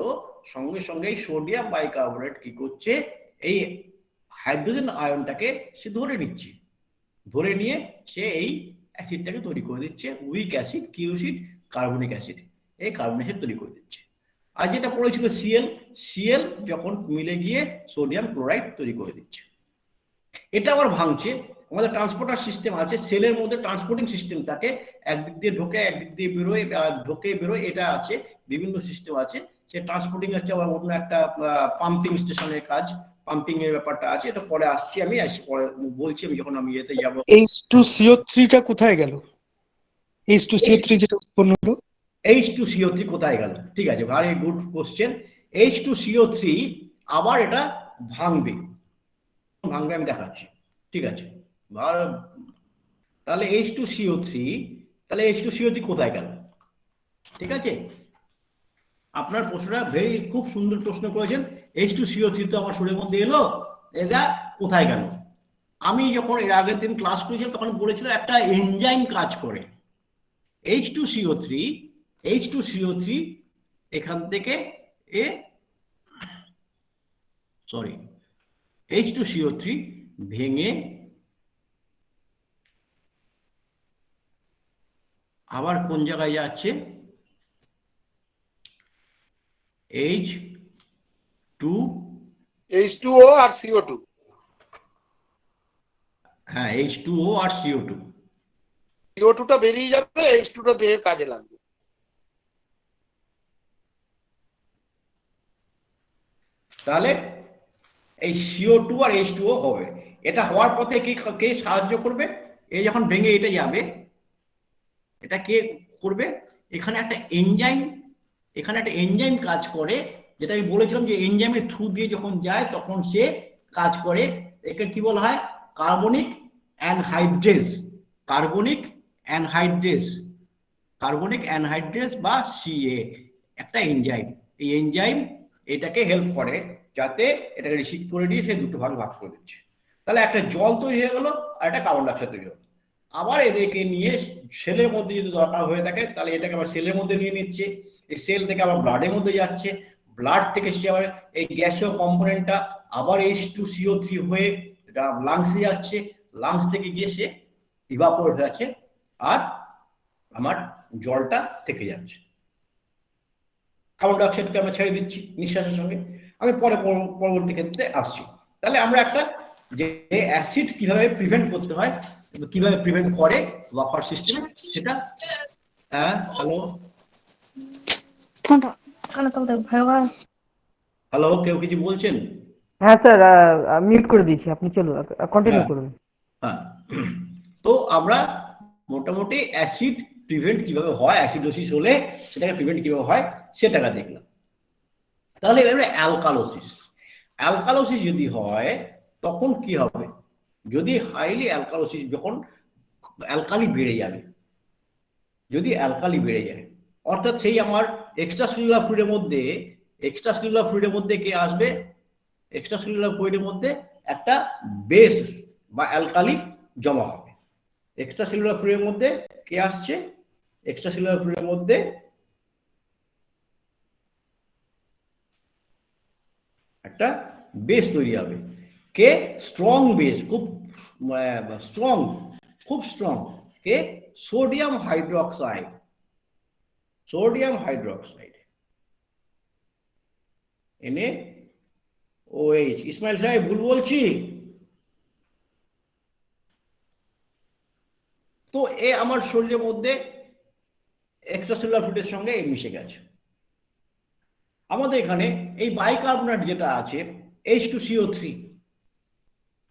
সঙ্গে সঙ্গে সোডিয়াম বাইকার্বনেট কি করছে? এই হাইড্রোজেন আয়নটাকে সে ধরে নিচ্ছে, ধরে নিয়ে সে এই অ্যাসিডটাকে তৈরি করে দিচ্ছে, উইক অ্যাসিড, কিউসিড, কার্বনিক অ্যাসিড। এই কার্বনিক অ্যাসিড তৈরি করে দিচ্ছে। আর যেটা পড়েছিল সিএল যখন মিলে গিয়ে সোডিয়াম ক্লোরাইড তৈরি করে দিচ্ছে। এটা আবার ভাঙছে। আমাদের ট্রান্সপোর্টার সিস্টেম আছে, সেলের মধ্যে ট্রান্সপোর্টিং সিস্টেম থাকে, একদিক দিয়ে ঢোকে একদিক দিয়ে বেরোয়, ঢোকে বেরোয়, এটা আছে, বিভিন্ন সিস্টেম আছে। সে ট্রান্সপোর্টিং হচ্ছে আবার অন্য একটা পাম্পিং স্টেশনের কাজ, পাম্পিং এর ব্যাপারটা আছে। এটা পরে আসছি, আমি পরে বলছি, আমি যখন আমি এতে যাবো। H2CO3টা কোথায় গেল? H2CO3 যেটা উৎপন্ন হলো, H2CO3 কোথায় গেল? ঠিক আছে, ভেরি গুড কোশ্চেন। H2CO3 আবার এটা ভাঙবে আমি দেখাচ্ছি। ঠিক আছে, তাহলে H2CO3 কোথায় গেল? ঠিক আছে, আপনার প্রশ্নটা খুব সুন্দর প্রশ্ন করেছেন। H2CO3 তো আমার শরীরের মধ্যে এলো, এটা কোথায় গেল? আমি যখন এর আগের দিন ক্লাস করেছিলাম তখন বলেছিলাম একটা এনজাইম কাজ করে। H2CO3 এখান থেকে H2CO3 ভেঙে আবার কোন জায়গায় যাচ্ছে? H2O আর CO2। হ্যাঁ, H2O আর CO2। CO2টা বেরিয়ে যাবে, H2টা দেহে কাজে লাগবে। তাহলে এই CO2 আর H2O হবে। এটা হওয়ার পথে কে সাহায্য করবে? এই যখন ভেঙে এটা যাবে, এটা কে করবে? এখানে একটা এনজাইম কাজ করে, যেটা আমি বলেছিলাম যে এনজাইমের থ্রু দিয়ে যখন যায় তখন সে কাজ করে। একে কি বলা হয়? কার্বনিক অ্যানহাইড্রেস বা CA, একটা এনজাইম। এই এনজাইম এটাকে হেল্প করে যাতে এটাকে রিসিভ করে নিয়ে সে দুটো ভাগ করে দিচ্ছে। তাহলে একটা জল তৈরি হয়ে গেল আর একটা কার্বন ডাই অক্সাইড তৈরি হলো। আবার এদেরকে নিয়ে সেলের মধ্যে যদি দরকার হয়ে থাকে তাহলে এটাকে আবার সেলের মধ্যে নিয়ে নিচ্ছে, এই সেল থেকে আবার ব্লাডের মধ্যে যাচ্ছে, ব্লাড থেকে সে আবার এই গ্যাসীয় কম্পোনেন্টটা আবার H2CO3 হয়ে এটা লাংসে যাচ্ছে, লাংস থেকে গিয়ে সে ইভাপোরেট হয়ে যাচ্ছে, আর আমার জলটা থেকে যাচ্ছে। কার্বন ডাই অক্সাইডকে আমরা ছেড়ে দিচ্ছি নিঃশ্বাসের সঙ্গে। আমি পরবর্তী ক্ষেত্রে আসছি। তাহলে আমরা একটা যে অ্যাসিড কিভাবে প্রিভেন্ট করতে হয়, কিভাবে প্রিভেন্ট করে ওয়াফার সিস্টেমে, সেটা হ্যালো হ্যালো, কেউ কিছু বলছেন? হ্যাঁ স্যার, মিউট করে দিয়েছি, আপনি চলুন, কন্টিনিউ হ্যাঁ করুন। হ্যাঁ, তো আমরা মোটামুটি অ্যাসিড প্রিভেন্ট কিভাবে হয়, অ্যাসিডোসিস হলে সেটাকে প্রিভেন্ট কিভাবে হয় সেটাকে দেখলাম। তাহলে এবারে অ্যালকালোসিস যদি হয় তখন কি হবে? যদি হাইলি অ্যালকালোসিস, যখন অ্যালকালি বেড়ে যাবে, যদি অ্যালকালি বেড়ে যায়, অর্থাৎ সেই আমার এক্সট্রা সেলুলার ফ্লুইডের মধ্যে কে আসবে? এক্সট্রা সেলুলার ফ্লুইডের মধ্যে একটা বেস বা অ্যালকালি জমা হবে। এক্সট্রা সেলুলার ফ্লুইডের মধ্যে কে আসছে? এক্সট্রা সেলুলার ফ্লুইডের মধ্যে একটা বেস তৈরি হবে। কে? স্ট্রং বেস, খুব স্ট্রং। কে? Sodium hydroxide. NaOH। ইসমাইল সাহেব ভুল বলছি? তো এ আমার শরীরের মধ্যে এক্সট্রাসেলুলার ফ্লুইডের সঙ্গে মিশে গেছে। আমাদের এখানে এই বাইকার্বনেট যেটা আছে H2CO3,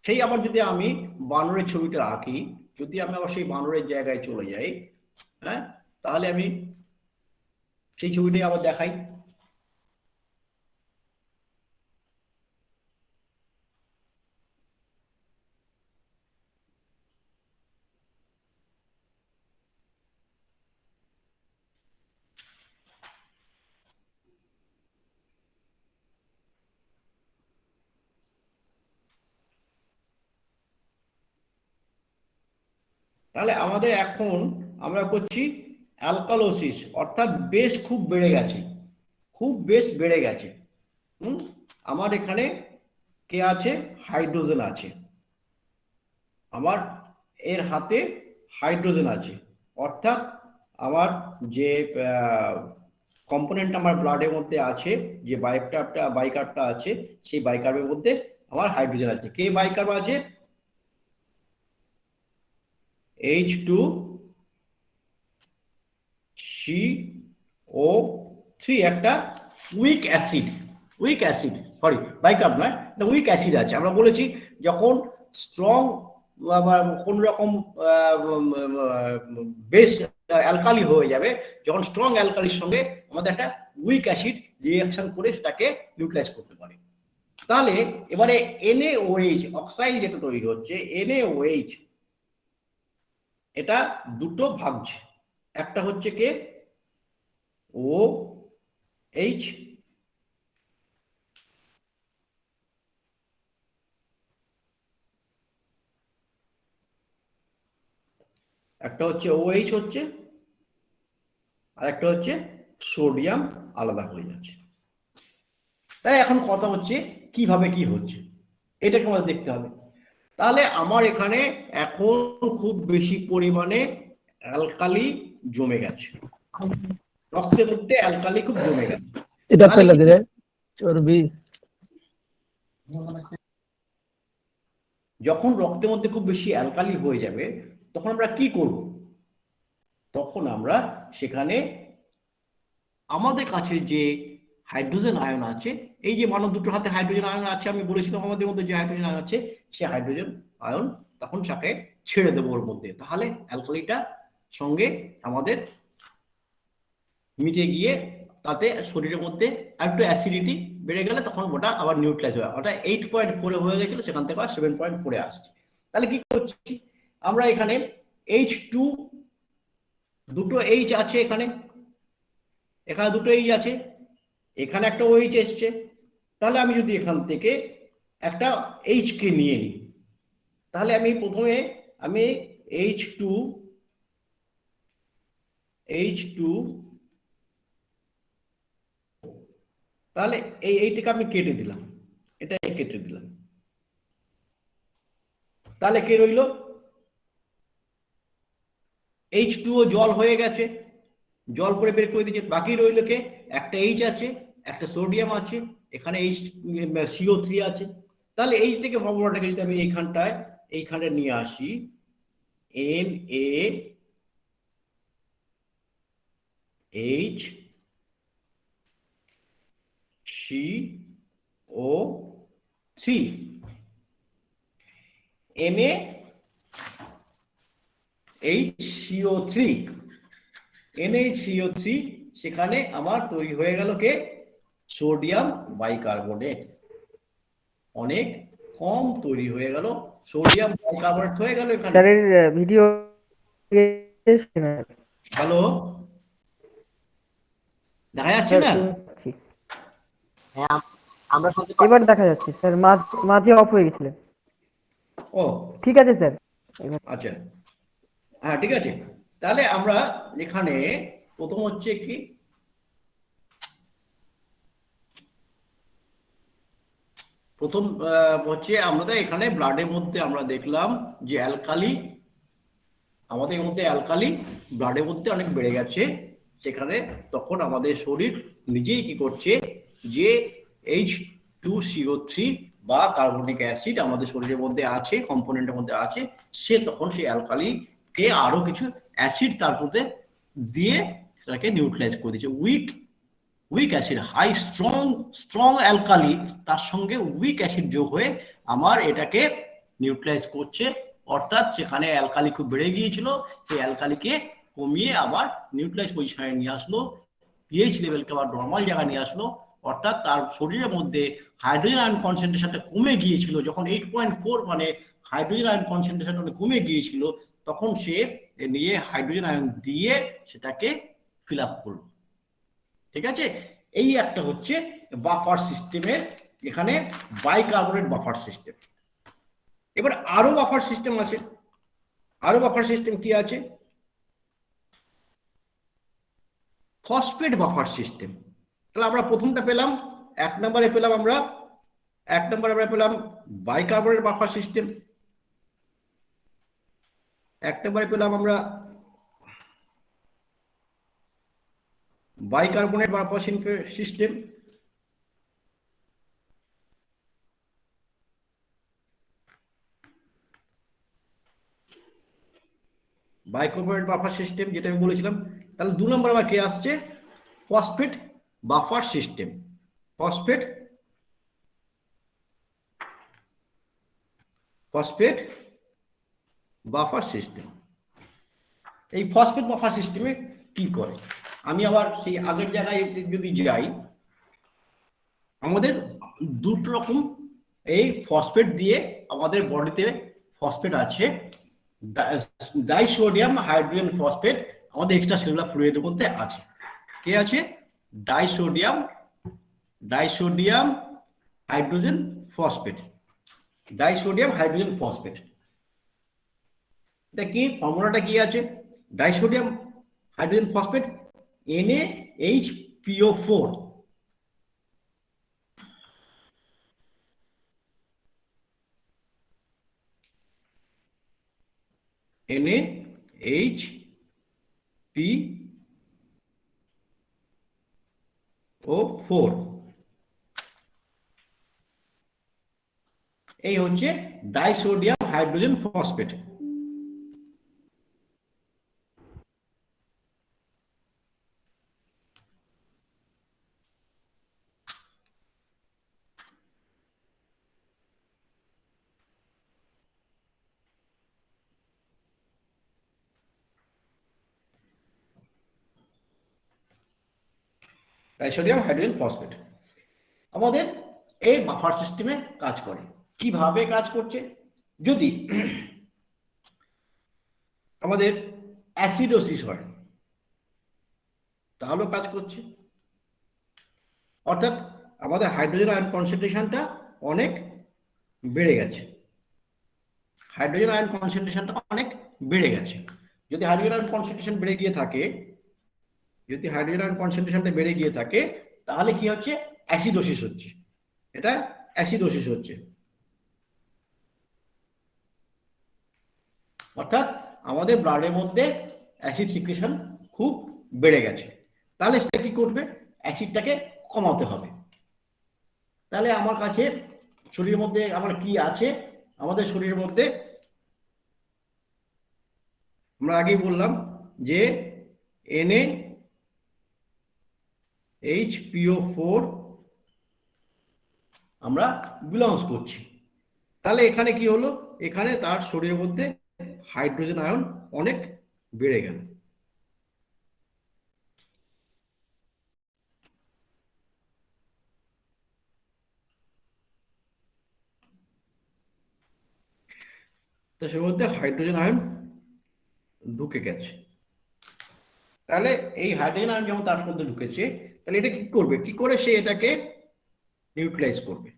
সেই আবার যদি আমি বানরের ছবিটা আঁকি, যদি আমি আবার সেই বানরের জায়গায় চলে যাই, হ্যাঁ, তাহলে আমি সেই ছবিটাই আবার দেখাই। তাহলে আমাদের এখন আমরা করছি অ্যালকালোসিস, অর্থাৎ বেস খুব বেড়ে গেছে। আমার এখানে কে আছে? হাইড্রোজেন আছে, আমার এর হাতে হাইড্রোজেন আছে, অর্থাৎ আমার যে কম্পোনেন্ট আমার ব্লাডের মধ্যে আছে, যে বাইকার্বটা আছে, সেই বাইকার্বের মধ্যে আমার হাইড্রোজেন আছে। কে বাইকার্ব আছে? H2CO3, একটা উইক অ্যাসিড, বাইকার্ব নয়, একটা উইক অ্যাসিড আছে। আমরা বলেছি যখন স্ট্রং কোন রকম বেস অ্যালকালি হয়ে যাবে, যখন স্ট্রং অ্যালকালির সঙ্গে আমাদের একটা উইক অ্যাসিড রিঅ্যাকশন করে সেটাকে নিউট্রালাইজ করতে পারে। তাহলে এবারে NaOH অক্সাইড যেটা তৈরি হচ্ছে, NaOH, এটা দুটো ভাগছে। একটা হচ্ছে কে? OH, একটা হচ্ছে OH হচ্ছে, আর একটা হচ্ছে সোডিয়াম আলাদা হয়ে যাচ্ছে। তাই এখন কথা হচ্ছে কিভাবে কি হচ্ছে, এটাকে আমাদের দেখতে হবে। তাহলে আমার এখানে এখন খুব বেশি পরিমাণে অ্যালকালি জমে গেছে, রক্তের মধ্যে অ্যালকালি খুব জমে গেছে। এটা ফেলে দিলে চর্বি। যখন রক্তের মধ্যে খুব বেশি অ্যালকালি হয়ে যাবে তখন আমরা কি করব? তখন আমরা সেখানে আমাদের কাছে যে হাইড্রোজেন আয়ন আছে, এই যে মানব দুটোর হাতে হাইড্রোজেন আয়ন আছে, আমি বলেছিলাম আমাদের মধ্যে যে হাইড্রোজেন আয়ন আছে, সে হাইড্রোজেন আয়ন তখন তাকে ছেড়ে দেবো ওর মধ্যে। তাহলে অ্যালকালিটা সঙ্গে আমাদের মিটে গিয়ে তাতে শরীরের মধ্যে একটু অ্যাসিডিটি বেড়ে গেলে তখন ওটা আবার নিউট্রালাইজ হয়। ওটা 8.4 হয়ে গেছিল, সেখান থেকে 7.4 আসছে। তাহলে কি করছি আমরা? এখানে H2, দুটো H আছে, এখানে দুটো H আছে, এখানে একটা OH এসছে। তাহলে আমি যদি এখান থেকে একটা H কে নিয়ে নিই, তাহলে আমি প্রথমে H2, তাহলে এইটাকে আমি কেটে দিলাম, এটা কেটে দিলাম। তাহলে কে রইল? H2O জল হয়ে গেছে, জল করে বের করে দিয়েছে। বাকি রইল কে? একটা H আছে, একটা সোডিয়াম আছে, এখানে CO3 আছে, তাহলে এই থেকে ফর্মুলাটাকে যদি আমি এইখানটায় নিয়ে আসি, NaHCO3 NaHCO3 সেখানে আমার তৈরি হয়ে গেল কে? Sodium bicarbonate. অনেক কম তৈরি হয়ে গেল, সোডিয়াম বাইকার্বনেট হয়ে গেল এখানে। স্যারের ভিডিও হ্যালো, দেখা যাচ্ছে না? এবার দেখা যাচ্ছে স্যার, মাঝে অফ হয়ে গেছিল। ও ঠিক আছে স্যার। আচ্ছা, হ্যাঁ ঠিক আছে। তাহলে আমরা এখানে প্রথম হচ্ছে কি, প্রথম হচ্ছে আমাদের এখানে ব্লাডের মধ্যে আমরা দেখলাম যে অ্যালকালি, আমাদের মধ্যে অ্যালকালি ব্লাডের মধ্যে অনেক বেড়ে গেছে। সেখানে তখন আমাদের শরীর নিজেই কি করছে, যে H2CO3 বা কার্বনিক অ্যাসিড আমাদের শরীরের মধ্যে আছে, কম্পোনেন্টের মধ্যে আছে, সে তখন সেই অ্যালকালিকে আরো কিছু অ্যাসিড তার মধ্যে দিয়ে সেটাকে নিউট্রালাইজ করে দিচ্ছে। Weak acid, high strong alkali, তার সঙ্গে উইক অ্যাসিড যোগ হয়ে আমার এটাকে নিউট্রালাইজ করছে। অর্থাৎ সেখানে অ্যালকালি খুব বেড়ে গিয়েছিল, সেই অ্যালকালিকে কমিয়ে আবার নিউট্রালাইজ পজিশনে নিয়ে আসলো, পিএইচ লেভেলকে আবার নর্মাল জায়গায় নিয়ে আসলো। অর্থাৎ তার শরীরের মধ্যে হাইড্রোজেন আয়ন কনসেন্ট্রেশনটা কমে গিয়েছিল, যখন 8.4 মানে হাইড্রোজেন আয়ন কনসেন্ট্রেশনটা কমে গিয়েছিল, তখন সে নিয়ে হাইড্রোজেন আয়ন দিয়ে সেটাকে ফিল আপ করলো। ঠিক আছে, এই একটা হচ্ছে বাফার সিস্টেমের, এখানে বাইকার্বনেট বাফার সিস্টেম। এবার আরো বাফার সিস্টেম আছে। আরো বাফার সিস্টেম কি আছে? Phosphate buffer system. তাহলে আমরা প্রথমটা পেলাম, এক নম্বরে পেলাম আমরা বাইকার্বনেট বাফার সিস্টেম। এক নম্বরে পেলাম আমরা bicarbonate buffer system. Bicarbonate buffer system যেটা আমি বলেছিলাম। তাহলে 2 নম্বর আমার কে আসছে? Phosphate buffer system. Phosphate buffer system. এই ফসফেট বাফার সিস্টেমে কি করে? আমি আবার সেই আগের জায়গায় যদি যাই, আমাদের দুটো রকম এই ফসফেট দিয়ে আমাদের বডিতে ফসফেট আছে। ডাইসোডিয়াম হাইড্রোজেন ফসফেট আমাদের এক্সট্রা সেলুলার ফ্লুইডের মধ্যে আছে। কে আছে? Disodium hydrogen phosphate. Disodium hydrogen phosphate, এটা কি ফর্মুলাটা কি আছে? Disodium hydrogen phosphate NaHPO4। NaHPO4, এই হচ্ছে disodium hydrogen phosphate. Disodium hydrogen phosphate আমাদের এই বাফার সিস্টেমে কাজ করে। কিভাবে কাজ করছে? যদি আমাদের অ্যাসিডোসিস হয় তাহলেও কাজ করছে। অর্থাৎ আমাদের হাইড্রোজেন আয়ন কনসেন্ট্রেশনটা অনেক বেড়ে গেছে। হাইড্রোজেন আয়ন কনসেন্ট্রেশনটা অনেক বেড়ে গেছে। যদি হাইড্রোজেন আয়ন কনসেন্ট্রেশন বেড়ে গিয়ে থাকে, তাহলে কি হচ্ছে? অ্যাসিডোসিস হচ্ছে। এটা অ্যাসিডোসিস হচ্ছে। অর্থাৎ আমাদের ব্লাডের মধ্যে অ্যাসিড সিক্রেশন খুব বেড়ে গেছে। তাহলে সেটা কি করবে? অ্যাসিডটাকে কমাতে হবে। তাহলে আমার কাছে শরীরের মধ্যে আমার কি আছে, আমাদের শরীরের মধ্যে আমরা আগেই বললাম যে NaHPO4 আমরা বিলংস করছি। তাহলে এখানে কি হলো, এখানে তার শরীরের মধ্যে হাইড্রোজেন আয়ন অনেক বেড়ে গেল। তো সের মধ্যে হাইড্রোজেন আয়ন ঢুকে গেছে। তাহলে এই হাইড্রোজেন আয়ন যখন তার মধ্যে ঢুকেছে, তাহলে এটা কি করবে, কি করে সে এটাকে নিউট্রালাইজ করবে?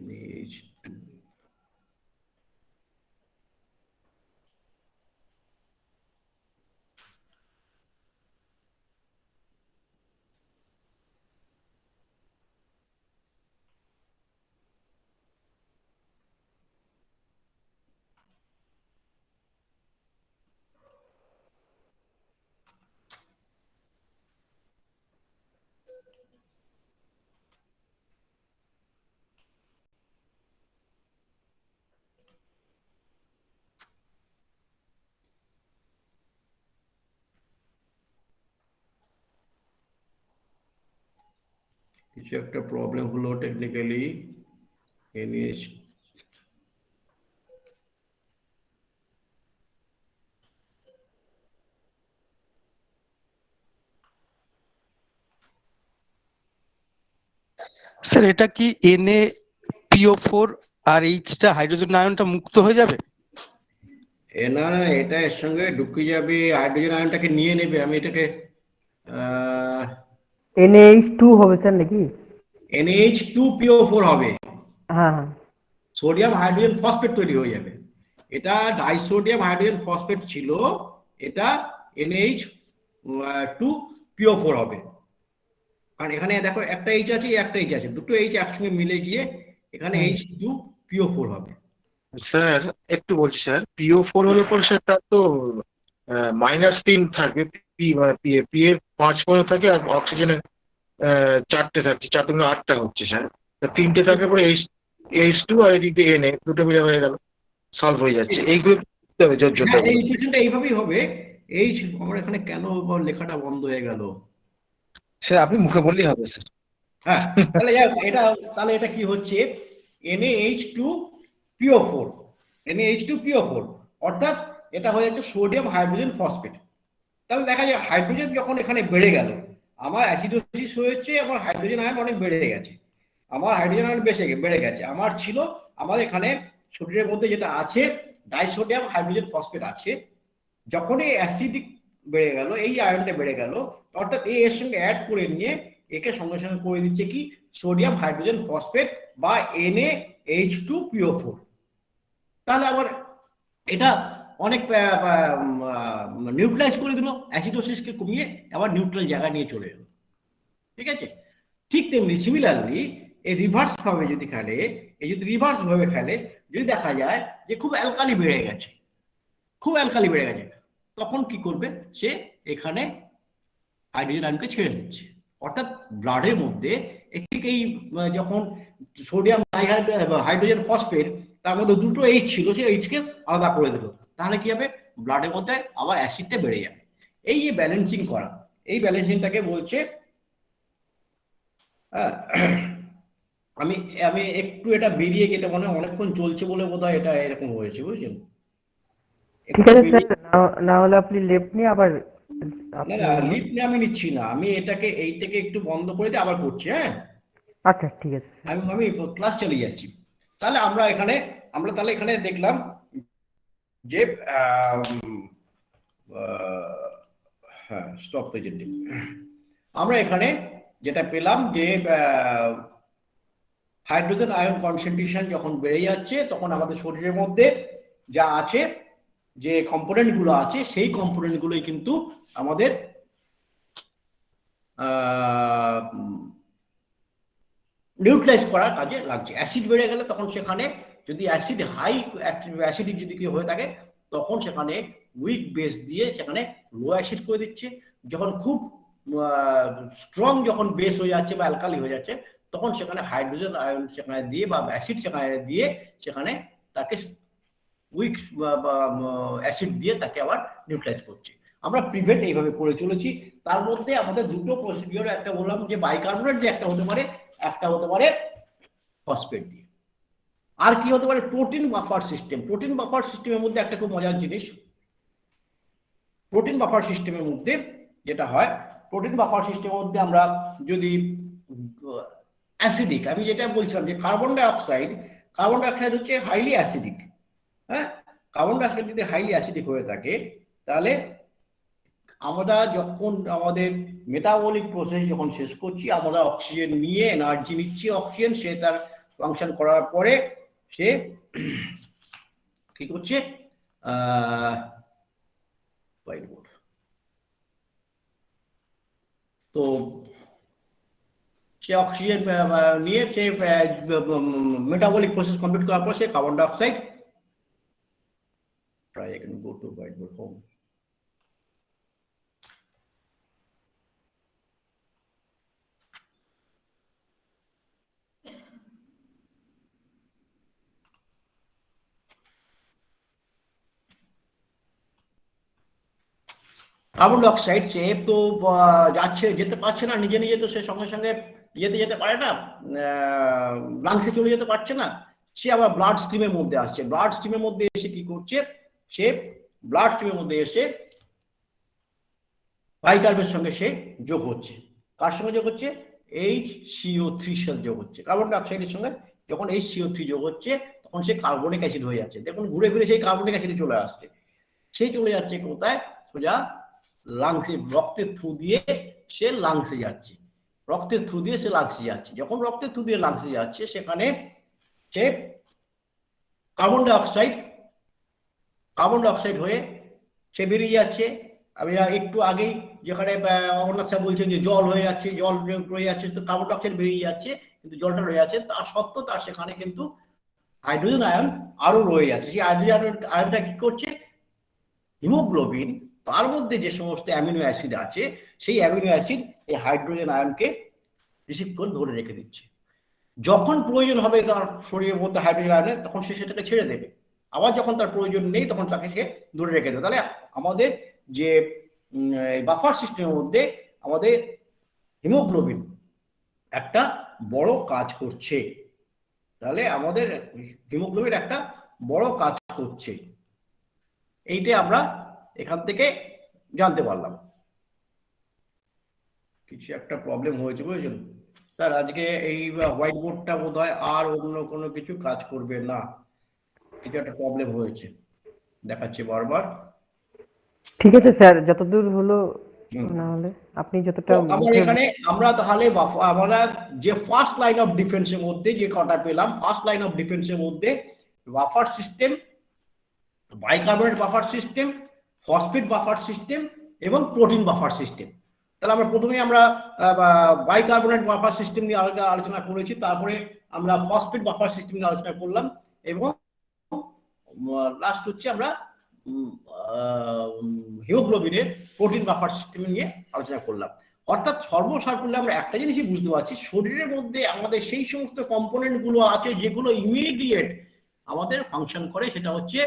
NH2 কিছু একটা প্রবলেম হলো টেকনিক্যালি। NH স্যার এটা কি NaPO4 আর এইচটা হাইড্রোজেন আয়নটা মুক্ত হয়ে যাবে? না না, এটা এর সঙ্গে ঢুকে যাবে, হাইড্রোজেন আয়নটাকে নিয়ে নেবে। আমি এটাকে NaH2 হবে স্যার নাকি? NH2PO4 হবে, হ্যাঁ হ্যাঁ। সোডিয়াম হাইড্রোজেন ফসফেট তৈরি হয়ে যাবে। এটা ডাইসোডিয়াম হাইড্রোজেন ফসফেট ছিল, এটা NH2PO4 হবে। কারণ এখানে দেখো একটা H আছে, একটা H আছে, দুটো H একসঙ্গে মিলে গিয়ে এখানে H2PO4 হবে। স্যার একটু বলছি স্যার, PO4 হলে পর স্যার তার তো -3 থাকবে, পি মানে পি এর 5 পয়েন্ট থাকে, আর অক্সিজেনের 4টে থাকছে, 4 দুগুণে 8টা হচ্ছে স্যার। তা 3টে থাকলে পরে H2 আর এদিকে Na দুটো মিলে হয়ে গেল, সলভ হয়ে যাচ্ছে। এইগুলো করতে হবে যোগ্যতা। এই ইকুয়েশনটা এইভাবেই হবে। আমার এখানে কেন লেখাটা বন্ধ হয়ে গেল? স্যার আপনি মুখে বললেই হবে স্যার। হ্যাঁ, তাহলে তাহলে এটা কি হচ্ছে, NaH2PO4, NaH2PO4 অর্থাৎ এটা হয়ে যাচ্ছে সোডিয়াম হাইড্রোজেন ফসফেট। তাহলে দেখা যায় হাইড্রোজেন যখন এখানে বেড়ে গেল, আমার অ্যাসিডোসিস হয়েছে, আমার হাইড্রোজেন আয়ন অনেক বেড়ে গেছে, আমার হাইড্রোজেন আয়ন বেড়ে গেছে। আমার ছিল, আমাদের এখানে শরীরের মধ্যে যেটা আছে ডাইসোডিয়াম হাইড্রোজেন ফসফেট আছে, যখনই অ্যাসিডিক বেড়ে গেল, এই আয়নটা বেড়ে গেল, অর্থাৎ এর সঙ্গে অ্যাড করে নিয়ে একে সঙ্গে সঙ্গে করে দিচ্ছে কি সোডিয়াম হাইড্রোজেন ফসফেট বা NaH2PO4। তাহলে আবার এটা অনেক নিউট্রালাইজ করে দিল, অ্যাসিডোসিসকে কমিয়ে আবার নিউট্রাল জায়গায় নিয়ে চলে এলো। ঠিক আছে, ঠিক তেমনি সিমিলারলি এই রিভার্স ভাবে যদি খেলে, এই যদি রিভার্স ভাবে খেলে, যদি দেখা যায় যে খুব অ্যালকালি বেড়ে গেছে, তখন কি করবে, সে এখানে হাইড্রোজেন আয়নকে ছেড়ে দিচ্ছে। অর্থাৎ ব্লাডের মধ্যে ঠিক এই যখন সোডিয়াম হাইড্রোজেন ফসফেট তার মধ্যে দুটো H ছিল, সে Hকে আলাদা করে দিল, তাহলে কি হবে, ব্লাডের মধ্যে আবার অ্যাসিডটা বেড়ে যাবে। এই যে ব্যালেন্সিং করা, এই ব্যালেন্সিংটাকে বলছে, আমি আমি একটু এটা বেরিয়ে গেলে মনে হয় অনেকক্ষণ চলছে বলে বোধহয় এটা এরকম হয়েছে, বুঝছেন? ঠিক আছে স্যার, না হলে আপনি লেফট নিয়ে আবার। না লিফট নিয়ে আমি নিচ্ছি না, আমি এইটাকে একটু বন্ধ করে দিয়ে আবার করছি। হ্যাঁ আচ্ছা ঠিক আছে, আমি ক্লাস চালিয়ে যাচ্ছি। তাহলে আমরা এখানে দেখলাম যে হ্যাঁ স্টপ প্রেজেন্টিং, আমরা এখানে যেটা পেলাম যে হাইড্রোজেন আয়ন কনসেন্ট্রেশন যখন বেড়ে যাচ্ছে, তখন আমাদের শরীরের মধ্যে যা আছে, যে কম্পোনেন্টগুলো আছে, সেই কম্পোনেন্টগুলোই কিন্তু আমাদের নিউট্রালাইজ করার কাজে লাগছে। অ্যাসিড বেড়ে গেলে তখন সেখানে যদি অ্যাসিড হাই অ্যাসিডিক যদি কি হয়ে থাকে, তখন সেখানে উইক বেস দিয়ে সেখানে লো অ্যাসিড করে দিচ্ছে। যখন খুব স্ট্রং যখন বেস হয়ে যাচ্ছে বা অ্যালকালি হয়ে যাচ্ছে, তখন সেখানে হাইড্রোজেন আয়ন সেখানে দিয়ে বা অ্যাসিড সেখানে দিয়ে সেখানে তাকে উইক অ্যাসিড দিয়ে তাকে আবার নিউট্রালাইজ করছে। আমরা প্রিভেন্ট এইভাবে করে চলেছি। তার মধ্যে আমাদের দুটো প্রসিডিওর, একটা বললাম যে বাইকার্বনেট দিয়ে একটা হতে পারে, একটা হতে পারে ফসফেট দিয়ে। আর কি হতে পারে? Protein buffer system. Protein buffer সিস্টেমের মধ্যে একটা খুব মজার জিনিস, প্রোটিন বাফার সিস্টেমের মধ্যে যেটা হয়, প্রোটিন বাফার সিস্টেমের মধ্যে আমরা যদি অ্যাসিডিক, আমি যেটা বলছিলাম যে কার্বন ডাইঅক্সাইড হচ্ছে হাইলি অ্যাসিডিক। হ্যাঁ, কার্বন ডাইঅক্সাইড যদি হাইলি অ্যাসিডিক হয়ে থাকে, তাহলে আমরা যখন আমাদের মেটাবলিক প্রসেস যখন শেষ করছি, আমরা অক্সিজেন নিয়ে এনার্জি নিচ্ছি, অক্সিজেন সে তার ফাংশন করার পরে সে কি করছে, তো সে অক্সিজেন নিয়ে সে মেটাবলিক প্রসেস কমপ্লিট করার পর সে carbon dioxide, try I can go to whiteboard home. Carbon dioxide সে তো যেতে পারছে না নিজে নিজে, তো সে সঙ্গে সঙ্গে যেতে পারে না, লাংসে চলে যেতে পারছে না, সে আবার ব্লাড স্ট্রিমের মধ্যে আসছে। ব্লাড স্ট্রিমের মধ্যে এসে কি করছে, সে ব্লাড স্ট্রিমের মধ্যে এসে বাইকার্বের সঙ্গে সে যোগ হচ্ছে। কার সঙ্গে যোগ হচ্ছে? HCO3 সাথে যোগ হচ্ছে। কার্বন ডাইঅক্সাইডের সঙ্গে যখন HCO3 যোগ হচ্ছে, তখন সে কার্বনিক অ্যাসিড হয়ে যাচ্ছে। দেখুন ঘুরে ফিরে সেই কার্বনিক অ্যাসিডে চলে আসছে। সেই চলে যাচ্ছে কোথায়? সোজা লাংসে, রক্তের থ্রু দিয়ে সে লাংসে যাচ্ছে, রক্তের থ্রু দিয়ে সে লাংসে যাচ্ছে। যখন রক্তের থ্রু দিয়ে লাংসে যাচ্ছে, সেখানে সে কার্বন ডাইঅক্সাইড হয়ে সে বেরিয়ে যাচ্ছে। আমি একটু আগেই যেখানে অমরনাথ স্যার বলছেন যে জল হয়ে যাচ্ছে, জল রয়ে যাচ্ছে, তো কার্বন ডাইঅক্সাইড বেরিয়ে যাচ্ছে, কিন্তু জলটা রয়ে যাচ্ছে। তার সত্ত্বেও তার সেখানে কিন্তু হাইড্রোজেন আয়ন আরো রয়ে যাচ্ছে। সেই হাইড্রোজেন আয়নটা কি করছে? হিমোগ্লোবিন, তার মধ্যে যে সমস্ত অ্যামিনো অ্যাসিড আছে, সেই অ্যামিনো অ্যাসিড এই হাইড্রোজেন আয়নকে রিসিভ করে ধরে রেখে দিচ্ছে। যখন প্রয়োজন হবে তার শরীরের মধ্যে হাইড্রোজেন আয়নের, তখন সে সেটাকে ছেড়ে দেবে। আবার যখন তার প্রয়োজন নেই, তখন তাকে সে ধরে রেখে দেবে। তাহলে আমাদের যে বাফার সিস্টেমের মধ্যে আমাদের হিমোগ্লোবিন একটা বড় কাজ করছে। তাহলে আমাদের হিমোগ্লোবিন একটা বড় কাজ করছে, এইটা আমরা এখান থেকে জানতে পারলাম। কিছু একটা প্রবলেম হয়েছে, বুঝেছেন স্যার? আজকে এই হোয়াইট বোর্ডটা বোধহয় আর অন্য কোনো কিছু কাজ করবে না, কিছু একটা প্রবলেম হয়েছে দেখাচ্ছে বারবার। ঠিক আছে স্যার, যতদূর হলো, না হলে আপনি যতটা। আমার এখানে আমরা তাহলে আমরা যে ফার্স্ট লাইন অফ ডিফেন্সের মধ্যে যে কটা পেলাম, ফার্স্ট লাইন অফ ডিফেন্সের মধ্যে buffer system, bicarbonate buffer system, phosphate buffer system এবং প্রোটিন বাফার সিস্টেম। তাহলে আমরা প্রথমে আমরা বাইকার্বনেট বাফার সিস্টেম নিয়ে আলোচনা করেছি, তারপরে আমরা ফসফেট বাফার সিস্টেম নিয়ে আলোচনা করলাম, এবং লাস্ট হচ্ছে আমরা হিমোগ্লোবিনের প্রোটিন বাফার সিস্টেম নিয়ে আলোচনা করলাম। অর্থাৎ সর্বসার করলে আমরা একটা জিনিসই বুঝতে পারছি, শরীরের মধ্যে আমাদের সেই সমস্ত কম্পোনেন্ট গুলো আছে যেগুলো ইমিডিয়েট আমাদের ফাংশন করে, সেটা হচ্ছে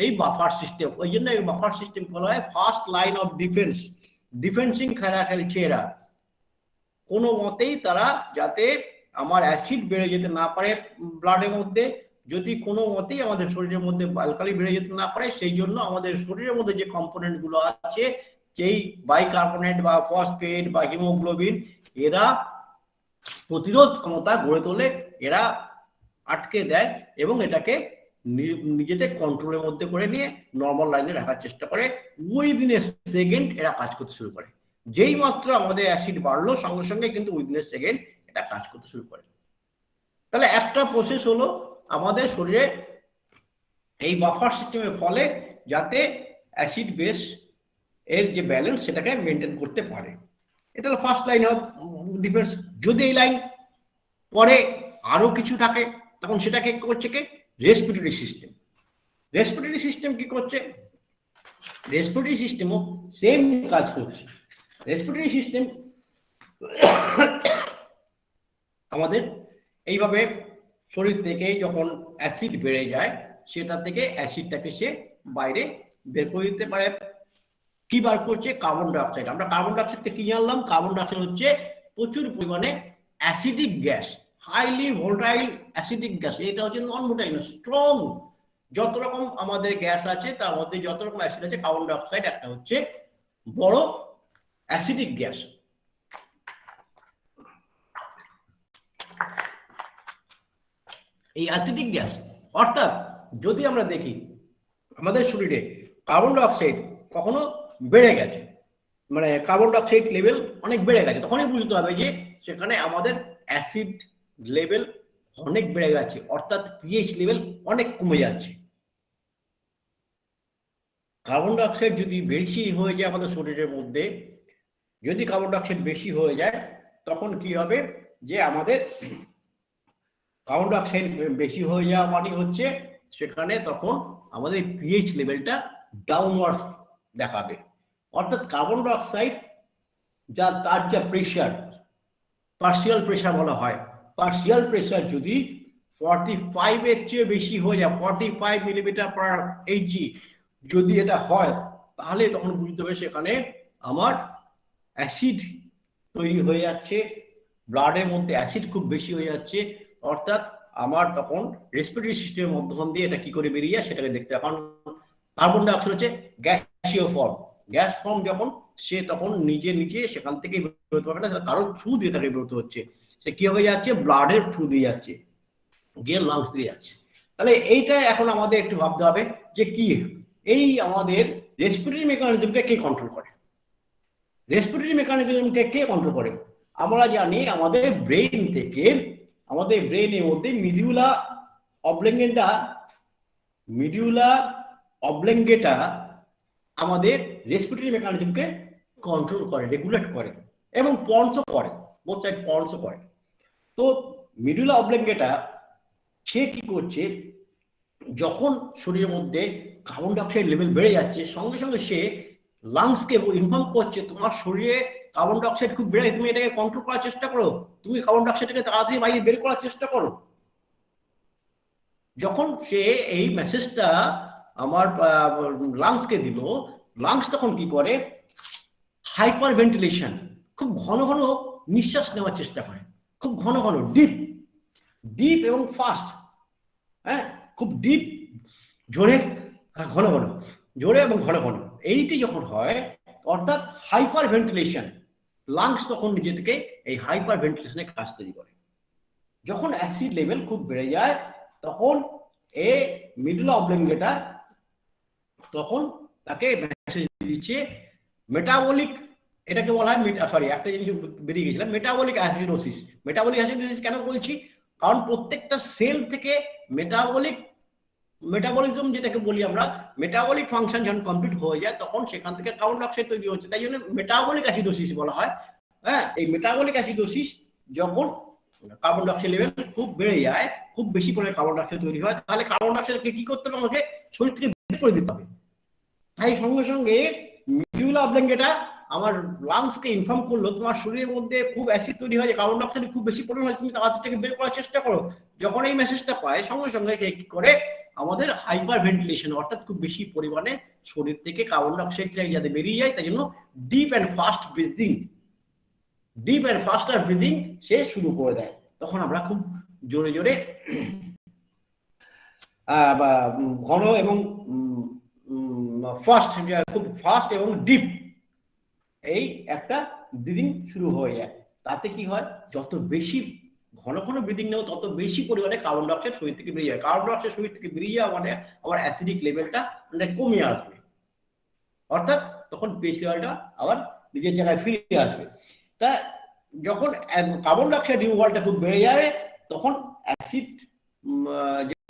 এই বাফার সিস্টেম। ওই জন্য এই বাফার সিস্টেম বলা হয় ফার্স্ট লাইন অফ ডিফেন্স। ডিফেন্সিং খেলা খেলছে এরা, কোনো মতেই তারা যাতে আমার অ্যাসিড বেড়ে যেতে না পারে ব্লাডের মধ্যে, যদি কোনো মতেই আমাদের শরীরের মধ্যে অ্যালকালি বেড়ে যেতে না পারে, সেই জন্য আমাদের শরীরের মধ্যে যে কম্পোনেন্ট গুলো আছে, যেই বাইকার্বনেট বা ফসফেট বা হিমোগ্লোবিন, এরা প্রতিরোধ ক্ষমতা গড়ে তোলে, এরা আটকে দেয় এবং এটাকে নিজেদের কন্ট্রোলের মধ্যে করে নিয়ে নর্মাল লাইনে রাখার চেষ্টা করে। উইদিন এ সেকেন্ড এরা কাজ করতে শুরু করে। যেই মাত্র আমাদের অ্যাসিড বাড়লো, সঙ্গে সঙ্গে কিন্তু উইদিন এ সেকেন্ড এটা কাজ করতে শুরু করে। তাহলে একটা প্রসেস হলো আমাদের শরীরে এই বাফার সিস্টেমের ফলে যাতে অ্যাসিড বেস এর যে ব্যালেন্স সেটাকে মেনটেন করতে পারে। এটা হলো ফার্স্ট লাইন অফ ডিফেন্স। যদি এই লাইন পরে আরো কিছু থাকে তখন সেটাকে করছে কে? Respiratory system. রেসপিরেটরি সিস্টেম কি করছে? রেসপিরেটরি সিস্টেমও সেম কাজ করছে। রেসপিরেটরি সিস্টেম আমাদের এইভাবে শরীর থেকে যখন অ্যাসিড বেড়ে যায় সেটা থেকে অ্যাসিডটাকে সে বাইরে বের করে দিতে পারে। কি বার করছে? Carbon dioxide. আমরা কার্বন ডাইঅক্সাইডকে কি জানলাম? কার্বন ডাইঅক্সাইড হচ্ছে প্রচুর পরিমাণে acidic gas, highly volatile acidic gas. এটা হচ্ছে নন ভোল্টাইল, স্ট্রং। যত রকম আমাদের গ্যাস আছে তার মধ্যে যত রকম অ্যাসিড আছে, কার্বন ডাইঅক্সাইড একটা হচ্ছে বড় অ্যাসিডিক গ্যাস। এই অ্যাসিডিক গ্যাস অর্থাৎ যদি আমরা দেখি আমাদের শরীরে কার্বন ডাইঅক্সাইড কখনো বেড়ে গেছে, মানে কার্বন ডাইঅক্সাইড লেভেল অনেক বেড়ে গেছে, তখনই বুঝতে হবে যে সেখানে আমাদের অ্যাসিড লেভেল অনেক বেড়ে গেছে, অর্থাৎ পিএইচ লেভেল অনেক কমে যাচ্ছে। কার্বন ডাইঅক্সাইড যদি বেশি হয়ে যায় আমাদের শরীরের মধ্যে, যদি কার্বন ডাইঅক্সাইড বেশি হয়ে যায় তখন কি হবে? যে আমাদের কার্বন ডাইঅক্সাইড বেশি হয়ে যাওয়া মানে হচ্ছে সেখানে তখন আমাদের পিএইচ লেভেলটা ডাউনওয়ার্ড দেখাবে। অর্থাৎ কার্বন ডাইঅক্সাইড তার যা প্রেশার, পার্শিয়াল প্রেশার বলা হয়, পার্শিয়াল প্রেশার যদি 45 এর চেয়ে বেশি হয়ে যায়, 45 মিলিমিটার পার এইচজি যদি এটা হয়, তাহলে তখন বুঝতে হবে সেখানে আমার অ্যাসিড তৈরি হয়ে যাচ্ছে, ব্লাডের মধ্যে অ্যাসিড খুব বেশি হয়ে যাচ্ছে। অর্থাৎ আমার তখন রেসপিরেটরি সিস্টেমের মধ্যখান দিয়ে এটা কি করে বেরিয়ে যায় সেটাকে দেখতে। এখন কার্বন ডাইঅক্সাইড হচ্ছে গ্যাসীয় ফর্ম, গ্যাস ফর্ম যখন সে তখন নিজে নিজে সেখান থেকে বেরোতে পারবে না, কারোর থ্রু দিয়ে তাকে বেরোতে হচ্ছে। সে কি হয়ে যাচ্ছে? ব্লাডের থ্রু দিয়ে যাচ্ছে, গিয়ে লাংস দিয়ে যাচ্ছে। তাহলে এইটা এখন আমাদের একটু ভাবতে হবে যে কি এই আমাদের রেসপিরেটরি মেকানিজমকে কে কন্ট্রোল করে? রেসপিরেটরি মেকানিজমকে কে কন্ট্রোল করে? আমরা জানি আমাদের ব্রেইন থেকে, আমাদের ব্রেইনের মধ্যে মিডিউলা অবলেঙ্গেটা আমাদের রেসপিরেটরি মেকানিজমকে কন্ট্রোল করে, রেগুলেট করে এবং পন্সও করে, বোথ সাইড পন্সও করে। তো মিডিউলা অবলেঙ্গেটা সে কি করছে? যখন শরীরের মধ্যে কার্বন ডাইঅক্সাইড লেভেল বেড়ে যাচ্ছে সঙ্গে সঙ্গে সে লাংসকে ইনফর্ম করছে তোমার শরীরে কার্বন ডাইঅক্সাইড খুব বেড়ে, তুমি এটাকে কন্ট্রোল করার চেষ্টা করো, তুমি কার্বন ডাইঅক্সাইডকে তাড়াতাড়ি বাইরে বের করার চেষ্টা করো। যখন সে এই মেসেজটা আমার লাংসকে দিল, লাংস তখন কি করে? হাইপার ভেন্টিলেশন, খুব ঘন ঘন নিঃশ্বাস নেওয়ার চেষ্টা করে, খুব ঘন ঘন, ডিপ এবং ফাস্ট। হ্যাঁ, খুব ডিপ, জোরে, ঘন ঘন, জোরে এবং ঘন ঘন। এইটি যখন হয় অর্থাৎ হাইপার ভেন্টিলেশন, লাংস তখন নিজে থেকে এই হাইপার ভেন্টিলেশনের কাজ তৈরি করে। যখন অ্যাসিড লেভেল খুব বেড়ে যায় তখন এই মিডুলা অবলেঙ্গেটা তখন তাকে মেসেজ দিচ্ছে মেটাবলিক, এটাকে বলা হয় একটা জিনিস বেরিয়ে গেছিলাম, মেটাবলিক অ্যাসিডোসিস। মেটাবলিক অ্যাসিডোসিস কেন বলছি? কারণ প্রত্যেকটা সেল থেকে মেটাবলিজম যেটাকে বলি আমরা, মেটাবলিক ফাংশন যখন কমপ্লিট হয়ে যায় তখন সেখান থেকে কার্বন ডাইঅক্সাইড তৈরি হচ্ছে, তাই জন্য মেটাবলিক অ্যাসিডোসিস বলা হয়। হ্যাঁ, এই মেটাবলিক অ্যাসিডোসিস যখন কার্বন ডাইঅক্সাইড লেভেল খুব বেড়ে যায়, খুব বেশি করে কার্বন ডাইঅক্সাইড তৈরি হয়, তাহলে কার্বন ডাইঅক্সাইডকে কি করতে হবে? আমাকে শরীর থেকে বের করে দিতে হবে। তাই সঙ্গে সঙ্গে মিডিউলা অবলেঙ্গেটা আমার লাংসকে ইনফর্ম করলো তোমার শরীরের মধ্যে খুব অ্যাসিড তৈরি হয়, কার্বন ডাইঅক্সাইড খুব বেশি পরিমাণ হয়, তুমি তাড়াতাড়ি বের করার চেষ্টা করো। যখন এই মেসেজটা পায় সঙ্গে সঙ্গে কি করে? আমাদের হাইপার ভেন্টিলেশন, অর্থাৎ খুব বেশি পরিমাণে শরীর থেকে কার্বন ডাইঅক্সাইডটা যাতে বেরিয়ে যায় তাই জন্য ডিপ অ্যান্ড ফাস্টার ব্রিদিং সে শুরু করে দেয়। তখন আমরা খুব জোরে জোরে ঘন এবং খুব ফাস্ট এবং ডিপ এই একটা ব্রিদিং শুরু হয়ে যায়। তাতে কি হয়? যত বেশি ঘন ঘন ব্রিদিং নেব তত বেশি পরিমাণে কার্বন ডাইঅক্সাইড শরীর থেকে বেরিয়ে যায়। কার্বন ডাইঅক্সাইড শরীর থেকে বেরিয়ে যাওয়া মানে আমার অ্যাসিডিক লেভেলটা কমে আসবে, অর্থাৎ তখন পিএইচ লেভেলটা আবার নিজের জায়গায় ফিরে আসবে। তা যখন কার্বন ডাইঅক্সাইড রিমুভালটা খুব বেড়ে যাবে তখন অ্যাসিড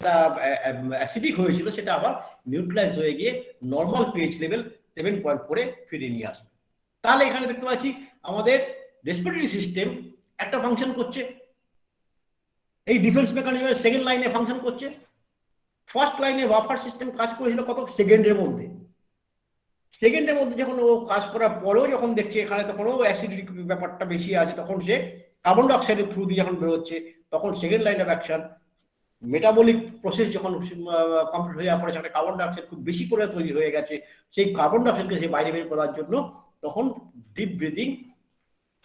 যেটা অ্যাসিডিক হয়েছিল সেটা আবার নিউট্রালাইজ হয়ে গিয়ে নর্মাল পিএইচ লেভেল 7.4 এ ফিরিয়ে নিয়ে আসবে। তাহলে এখানে দেখতে পাচ্ছি আমাদের রেসপিরেটরি সিস্টেম একটা ফাংশন করছে, এই ডিফেন্স মেকানিজমের সেকেন্ড লাইনে ফাংশন করছে। ফার্স্ট লাইনে বাফার সিস্টেম কাজ করেছিল কত সেকেন্ডের মধ্যে, সেকেন্ডের মধ্যে যখন ও কাজ করার পরেও যখন দেখছে এখানে তখন ও অ্যাসিডিক ব্যাপারটা বেশি আছে, তখন সে কার্বন ডাইঅক্সাইডের থ্রু দিয়ে যখন বেরোচ্ছে তখন second line of action metabolic process যখন কমপ্লিট হয়ে যাওয়ার পরে সেখানে কার্বন ডাইঅক্সাইড খুব বেশি করে তৈরি হয়ে গেছে, সেই কার্বন ডাইঅক্সাইডকে সে বাইরে বের করার জন্য তখন ডিপ ব্রিদিং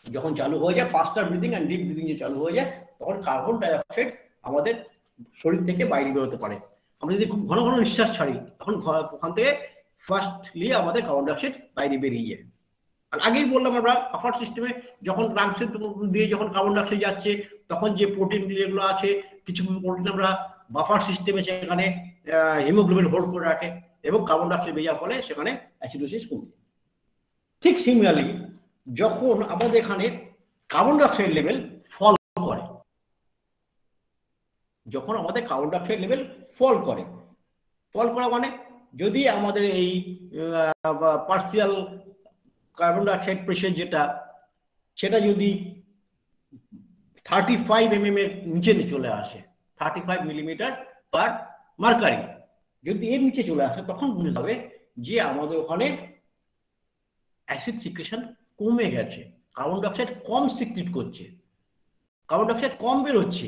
যখন চালু হয়ে যায়, ফাস্টার ব্রিদিং অ্যান্ড ডিপ ব্রিদিং যে চালু হয়ে যায় তখন কার্বন ডাইঅক্সাইড আমাদের শরীর থেকে বাইরে বেরোতে পারে। আমরা যদি খুব ঘন ঘন নিঃশ্বাস ছাড়ি তখন ওখান থেকে ফার্স্টলি আমাদের কার্বন ডাইঅক্সাইড বাইরে বেরিয়ে যায়। আর আগেই বললাম আমরা বাফার সিস্টেমে যখন লাংসের দিয়ে যখন কার্বন ডাইঅক্সাইড যাচ্ছে তখন যে প্রোটিন যেগুলো আছে কিছু প্রোটিন আমরা বাফার সিস্টেমে সেখানে হিমোগ্লোবিন হোল্ড করে রাখে এবং কার্বন ডাইঅক্সাইড বেরিয়ে যাওয়ার ফলে সেখানে অ্যাসিডোসিস কমে যায়। ঠিক সিমিলারলি যখন আমাদের এখানে কার্বন ডাইঅক্সাইড লেভেল ফল করে, যখন আমাদের কার্বন ডাইঅক্সাইড লেভেল ফল করা মানে যদি আমাদের এই পার্সিয়াল কার্বন ডাইঅক্সাইড প্রেশার যেটা সেটা যদি 35 mm এর নিচে চলে আসে, 35 মিলিমিটার পার মার্কারি, যদি এর নিচে চলে আসে তখন বুঝতে হবে যে আমাদের ওখানে অ্যাসিড সিক্রেশন কমে গেছে, কার্বন ডাইঅক্সাইড কম সিক্রেট করছে, কার্বন ডাইঅক্সাইড কম বেরোচ্ছে।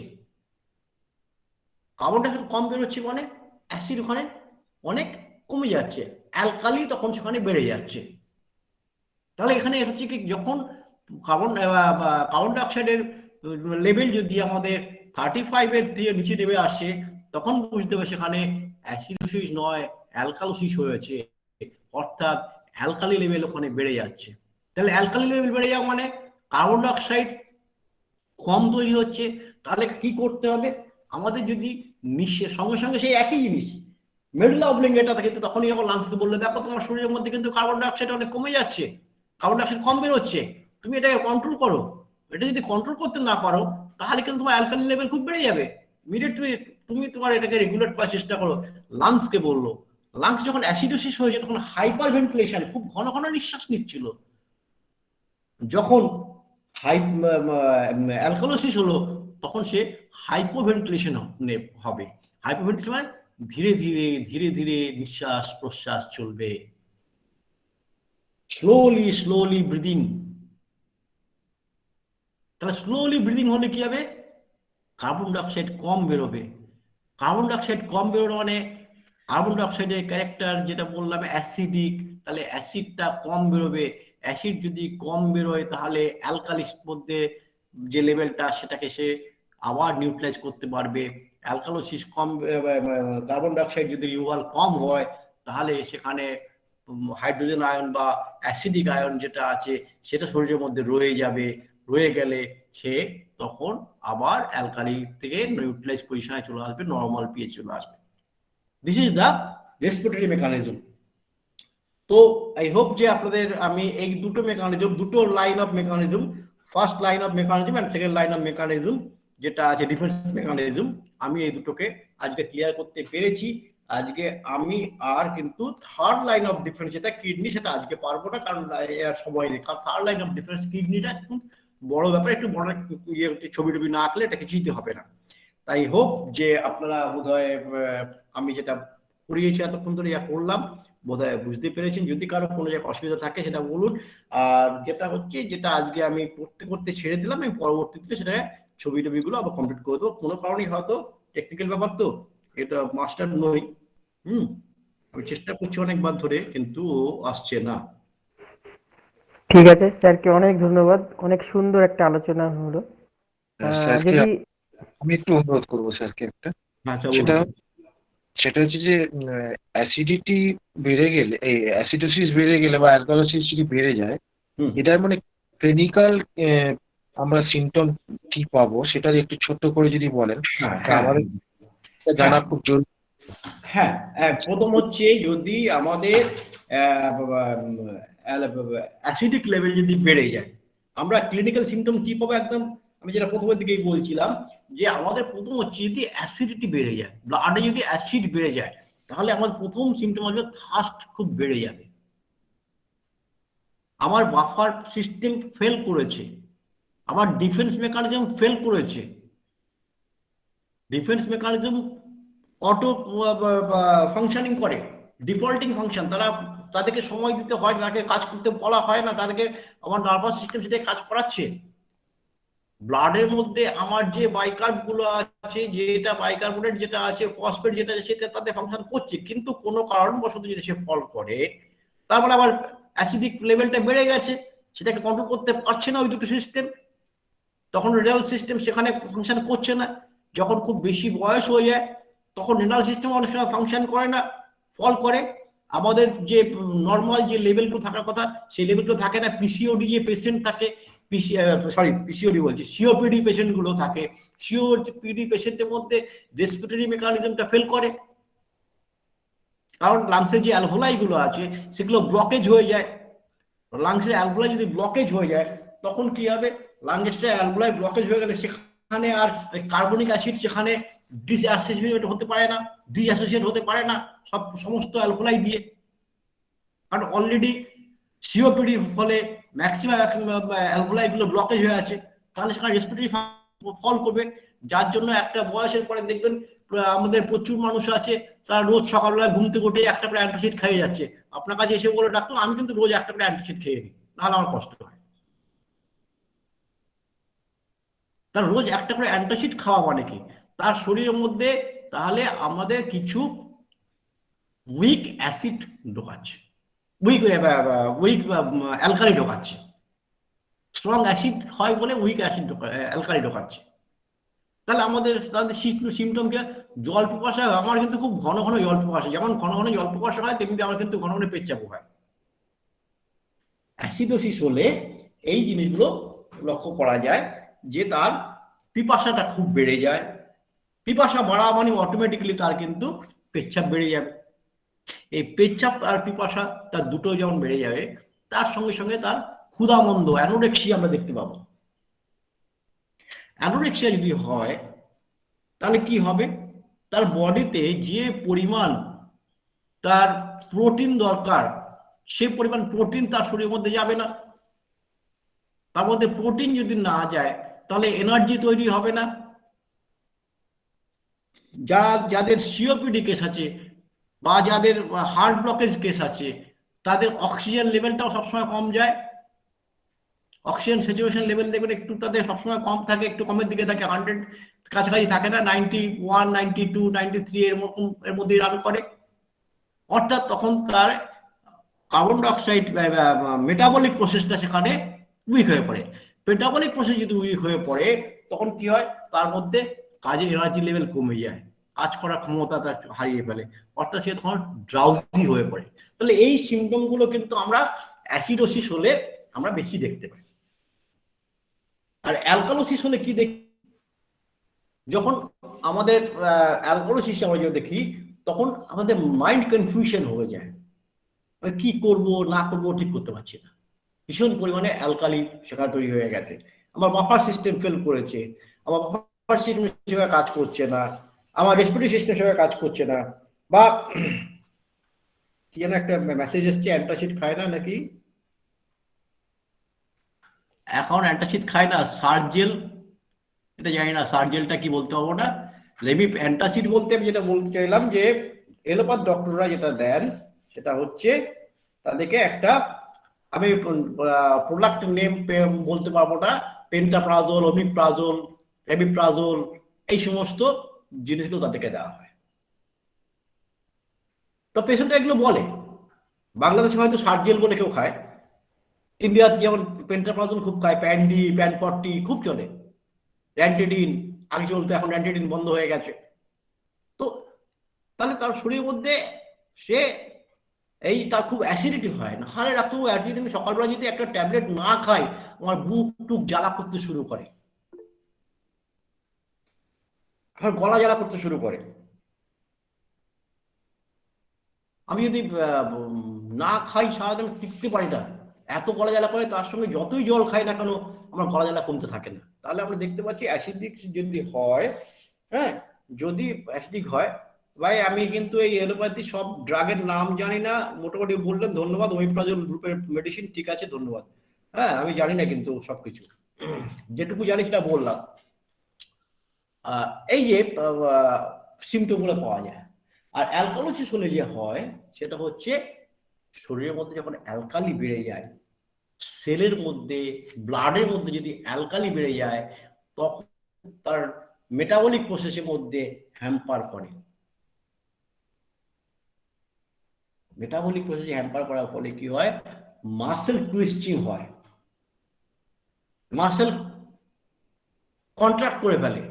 কার্বন ডাইঅক্সাইড কম বেরোচ্ছে মানে অ্যাসিড ওখানে অনেক কমে যাচ্ছে, অ্যালকালি তখন সেখানে বেড়ে যাচ্ছে। তাহলে এখানে হচ্ছে কি যখন কার্বন ডাইঅক্সাইডের লেভেল যদি আমাদের 35 এর দিয়ে নিচে নেমে আসে তখন বুঝতে হবে সেখানে অ্যাসিডোসিস নয় অ্যালকালোসিস হয়েছে, অর্থাৎ অ্যালকালি লেভেল ওখানে বেড়ে যাচ্ছে। তাহলে অ্যালকালি লেভেল বেড়ে যাওয়া মানে কার্বন ডাইঅক্সাইড কম তৈরি হচ্ছে। তাহলে কি করতে হবে আমাদের, যদি নিঃশ্বাস সঙ্গে সঙ্গে সেই একই জিনিস মেডুলা অবলিঙ্গেটা কিন্তু তখনই যখন লাংসকে বললে দেখো তোমার শরীরের মধ্যে কিন্তু কার্বন ডাইঅক্সাইড অনেক কমে যাচ্ছে, কার্বন ডাইঅক্সাইড কম বেরোচ্ছে, তুমি এটাকে কন্ট্রোল করো। এটা যদি কন্ট্রোল করতে না পারো তাহলে কিন্তু তোমার অ্যালকালি লেভেল খুব বেড়ে যাবে। ইমিডিয়েটলি তুমি তোমার এটাকে রেগুলেট করার চেষ্টা করো। লাংসকে বললো, লাংস যখন অ্যাসিডোসিস হয়েছে তখন হাইপার ভেন্টিলেশন, খুব ঘন ঘন নিঃশ্বাস নিচ্ছিল। যখন অ্যালকালোসিস হলো তখন সে হাইপোভেন্টিলেশন হবে। হাইপোভেন্টিলেশন মানে ধীরে ধীরে ধীরে ধীরে নিঃশ্বাস প্রশ্বাস চলবে, স্লোলি স্লোলি ব্রিদিং। তাহলে স্লোলি ব্রিদিং হলে কি হবে, কার্বন ডাইঅক্সাইড কম বেরোবে। কার্বন ডাইঅক্সাইড কম বেরোনো মানে কার্বন ডাইঅক্সাইডের ক্যারেক্টার যেটা বললাম অ্যাসিডিক, তাহলে অ্যাসিডটা কম বেরোবে। অ্যাসিড যদি কম বেরোয় তাহলে অ্যালকালির মধ্যে যে লেভেলটা সেটাকে সে আবার নিউট্রালাইজ করতে পারবে। অ্যালকালোসিস কম, কার্বন ডাইঅক্সাইড যদি রিমুভাল কম হয় তাহলে সেখানে হাইড্রোজেন আয়ন বা অ্যাসিডিক আয়ন যেটা আছে সেটা শরীরের মধ্যে রয়ে যাবে, রয়ে গেলে সে তখন আবার অ্যালকালি থেকে নিউট্রালাইজ পজিশনে চলে আসবে, নর্মাল পিএইচ চলে আসবে। This is the respiratory mechanism. তো আই হোপ যে আপনাদের আমি এই দুটো মেকানিজম, দুটো line of mechanism, first line of mechanism and second line of mechanism যেটা আছে ডিফেন্স মেকানিজম, আমি এই দুটোকে আজকে ক্লিয়ার করতে পেরেছি। আজকে আমি আর কিন্তু থার্ড লাইন অফ ডিফেন্স যেটা কিডনি সেটা আজকে পারবো না, কারণ এর সময় নেই। কারণ থার্ড লাইন অফ ডিফেন্স কিডনিটা একটু বড় ব্যাপার, একটু বড় ছবি টবি না আঁকলে এটাকে চিনতে হবে না। তাই হোপ যে আপনারা বোধহয় আমি যেটা পড়িয়েছি এতক্ষণ ধরে যা করলাম বোধহয় বুঝতে পেরেছেন। যদি কারো কোনো জায়গায় অসুবিধা থাকে সেটা বলুন। আর যেটা হচ্ছে যেটা আজকে আমি করতে করতে ছেড়ে দিলাম, আমি পরবর্তীতে সেটা ছবি টবিগুলো আবার কমপ্লিট করে দেবো। কোনো কারণে হয়তো টেকনিক্যাল ব্যাপার তো, এটা মাস্টার নই, আমি চেষ্টা করছি অনেকবার ধরে কিন্তু আসছে না। ঠিক আছে স্যারকে অনেক ধন্যবাদ, অনেক সুন্দর একটা আলোচনা হলো। যদি আমি একটু অনুরোধ করবো স্যারকে একটা, আচ্ছা সেটা হচ্ছে যে অ্যাসিডিটি বেড়ে গেলে, এই অ্যাসিডোসিস বেড়ে গেলে বা অ্যালকালোসিস যদি বেড়ে যায়, এটার মানে ক্লিনিক্যাল আমরা সিমটম কি পাবো সেটা একটু ছোট্ট করে যদি বলেন আমাদের জানা খুব জরুরি। হ্যাঁ, প্রথম হচ্ছে যদি আমাদের অ্যাসিডিক লেভেল যদি বেড়ে যায় আমরা ক্লিনিক্যাল সিমটম কি পাবো, একদম আমি যেটা প্রথমের দিকেই বলছিলাম যে আমাদের প্রথম হচ্ছে যদি অ্যাসিডিটি বেড়ে যায়, ব্লাডে যদি অ্যাসিড বেড়ে যায়, তাহলে আমার প্রথম সিমটম আসবে থার্স্ট খুব বেড়ে যাবে। আমার বাফার সিস্টেম ফেল করেছে, আমার ডিফেন্স মেকানিজম ফেল করেছে। ডিফেন্স মেকানিজম অটো ফাংশনিং করে, ডিফল্টিং ফাংশন, তাদেরকে সময় দিতে হয় না, তাদেরকে কাজ করতে বলা হয় না, তাদেরকে আমার নার্ভাস সিস্টেম সেটাই কাজ করাচ্ছে। ব্লাডের মধ্যে আমার যে বাইকার্ব গুলো আছে, যেটা বাইকার্বনেট যেটা আছে, ফসফেট যেটা আছে, সেটা তাদের ফাংশন করছে, কিন্তু কোনো কারণবশত যদি সে ফল করে, তার মানে আবার অ্যাসিডিক লেভেলটা বেড়ে গেছে, সেটাকে কন্ট্রোল করতে পারছে না ওই দুটো সিস্টেম, তখন রেনাল সিস্টেম সেখানে ফাংশন করছে না। যখন খুব বেশি বয়স হয়ে যায় তখন রেনাল সিস্টেম অনেক সময় ফাংশন করে না, ফল করে। আমাদের যে নর্মাল যে লেভেলগুলো থাকার কথা সেই লেভেলগুলো থাকে না। পিসিওডি যে পেশেন্ট থাকে, পিসিওডি বলছি, সিওপিডি পেশেন্ট গুলো থাকে, সিওপিডি পেশেন্টের মধ্যে রেসপিরেটরি মেকানিজমটা ফেল করে, কারণ লাংসের যে অ্যালভোলাই গুলো আছে সেগুলো ব্লকেজ হয়ে যায়। লাংসের অ্যালভোলাই যদি ব্লকেজ হয়ে যায় তখন কি হবে, লাংসের অ্যালভোলাই ব্লকেজ হয়ে গেলে সেখানে আর কার্বনিক অ্যাসিড সেখানে ডিসঅ্যাসোসিয়েট হতে পারে না, ডিঅ্যাসোসিয়েট হতে পারে না সমস্ত অ্যালভোলাই দিয়ে, কারণ অলরেডি সিওপিডির ফলে ম্যাক্সিমাম অ্যালভোলাই গুলো ব্লকেজ হয়ে আছে, তাহলে সেখানে রেসপিরেটরি ফল করবে। যার জন্য একটা বয়সের পরে দেখবেন আমাদের প্রচুর মানুষ আছে তারা রোজ সকালবেলা ঘুম থেকে উঠে একটা করে অ্যান্টাসিড খেয়ে যাচ্ছে। আপনার কাছে এসে বলে ডাক্তার আমি কিন্তু রোজ একটা করে অ্যান্টাসিড খেয়ে নিই, নাহলে আমার কষ্ট হয়। তার রোজ একটা করে অ্যান্টাসিড খাওয়া মানে কি, তার শরীরের মধ্যে তাহলে আমাদের কিছু উইক অ্যাসিড ঢোকাচ্ছে, উইক অ্যালকালি ঢোকাচ্ছে। স্ট্রং অ্যাসিড হয় বলে উইক অ্যাসিড অ্যালকালি ঢোকাচ্ছে। তাহলে আমাদের সিমটম কি, জল পিপাসা হয়। আমার কিন্তু খুব ঘন ঘন জল পিপাসা, যেমন ঘন ঘন জল পিপাসা হয় তেমনি আমার কিন্তু ঘন ঘন পেচ্ছাপ হয়। অ্যাসিডোসিস হলে এই জিনিসগুলো লক্ষ্য করা যায় যে তার পিপাসাটা খুব বেড়ে যায়। পিপাসা বাড়া মানে অটোমেটিক্যালি তার কিন্তু পেচ্ছাপ বেড়ে যাবে। এই পেচ্ছাপ আর পিপাসা তার দুটো যেমন বেড়ে যাবে, তার সঙ্গে সঙ্গে তার ক্ষুধামন্দ অ্যানোরেক্সিয়া আমরা দেখতে পাবো। অ্যানোরেক্সিয়া যদি হয় তাহলে কি হবে, তার বডিতে যে পরিমাণ তার প্রোটিন দরকার সে পরিমাণ প্রোটিন তার শরীরের মধ্যে যাবে না। তার মধ্যে প্রোটিন যদি না যায় তাহলে এনার্জি তৈরি হবে না। যাদের সিওপিডি কেস আছে বা যাদের হার্ট ব্লকেজ কেস আছে তাদের অক্সিজেন লেভেলটাও সবসময় কম যায়। অক্সিজেন স্যাচুরেশন লেভেল দেখবেন একটু তাদের সবসময় কম থাকে, একটু কমের দিকে থাকে, 100 কাছাকাছি থাকে না, 91, 92, 93 এর মধ্যে রান করে। অর্থাৎ তখন তার কার্বন ডাইঅক্সাইড মেটাবলিক প্রসেসটা সেখানে উইক হয়ে পড়ে। মেটাবলিক প্রসেস যদি উইক হয়ে পড়ে তখন কি হয়, তার মধ্যে কাজের এনার্জি লেভেল কমে যায়, কাজ করার ক্ষমতা তার হারিয়ে ফেলে, অর্থাৎ সে তখন ড্রাউজি হয়ে পড়ে। তাহলে এই সিমটম গুলো কিন্তু আমরা অ্যাসিডোসিস হলে আমরা বেশি দেখতে পাই। আর অ্যালকালোসিস হলে কি দেখি, যখন আমাদের অ্যালকালোসিস আমরা যদি দেখি তখন আমাদের মাইন্ড কনফিউশন হয়ে যায়, কি করব না করব ঠিক করতে পারছি না, ভীষণ পরিমাণে অ্যালকালি সেখানে তৈরি হয়ে গেছে। আমার বাফার সিস্টেম ফেল করেছে, আমার বাফার সিস্টেম সেভাবে কাজ করছে না, আমার রেসপিরেটরি সিস্টেম সেভাবে কাজ করছে না, বা কি যেন একটা মেসেজ এসছে অ্যান্টাসিড খায় না নাকি, এখন অ্যান্টাসিড খায় না, সার্জেল, এটা জানি না সার্জেলটা কি বলতে পারবো না। লেমি অ্যান্টাসিড বলতে আমি যেটা বলতে চাইলাম যে এলোপ্যাথ ডক্টররা যেটা দেন সেটা হচ্ছে তাদেরকে একটা, আমি প্রোডাক্ট নেম বলতে পারবো না, পেন্টাপ্রাজোল, ওমিপ্রাজোল, রেমিপ্রাজোল, এই সমস্ত জিনিসগুলো তাদেরকে দেওয়া হয়। তো পেশেন্ট এগুলো বলে, বাংলাদেশে হয়তো সার্জেল বলে কেউ খায়, ইন্ডিয়াতে যেমন পেন্টাপ্রাজোল খুব খায়, প্যান্ডি, প্যান40 খুব চলে, র্যান্টিডিন আগে চলতো, এখন র্যান্টিডিন বন্ধ হয়ে গেছে। তো তাহলে তার শরীরের মধ্যে সে এই তার খুব অ্যাসিডিটি হয় না, হালে ডাক্তারবাবু অ্যাসিডিটি, সকালবেলা যদি একটা ট্যাবলেট না খাই আমার বুক টুক জ্বালা করতে শুরু করে, আমার গলা জ্বালা করতে শুরু করে। আমি যদি না খাই সারাদিন টিকতে পারি না, এত গলা জ্বালা করে, তার সঙ্গে যতই জল খাই না কেন আমার গলা জ্বালা কমতে থাকে না। তাহলে আমরা দেখতে পাচ্ছি অ্যাসিডিক যদি হয়, হ্যাঁ, যদি অ্যাসিডিক হয়, ভাই আমি কিন্তু এই এলোপ্যাথি সব ড্রাগের নাম জানি না, মোটামুটি বললেন, ধন্যবাদ। ওমিপ্রাজল গ্রুপের মেডিসিন, ঠিক আছে, ধন্যবাদ। হ্যাঁ, আমি জানি না কিন্তু সবকিছু, যেটুকু জানি সেটা বললাম। এই যে সিমটমগুলো পাওয়া যায়। আর অ্যালকালোসিস হলে যে হয় সেটা হচ্ছে শরীরের মধ্যে যখন অ্যালকালি বেড়ে যায়, সেলের মধ্যে, ব্লাডের মধ্যে যদি অ্যালকালি বেড়ে যায়, তখন তার মেটাবলিক প্রসেসের মধ্যে হ্যাম্পার করে। মেটাবলিক প্রসেসে হ্যাম্পার করার ফলে কি হয়, মাসেল টুইস্টিং হয়, মাসেল কন্ট্রাক্ট করে ফেলে।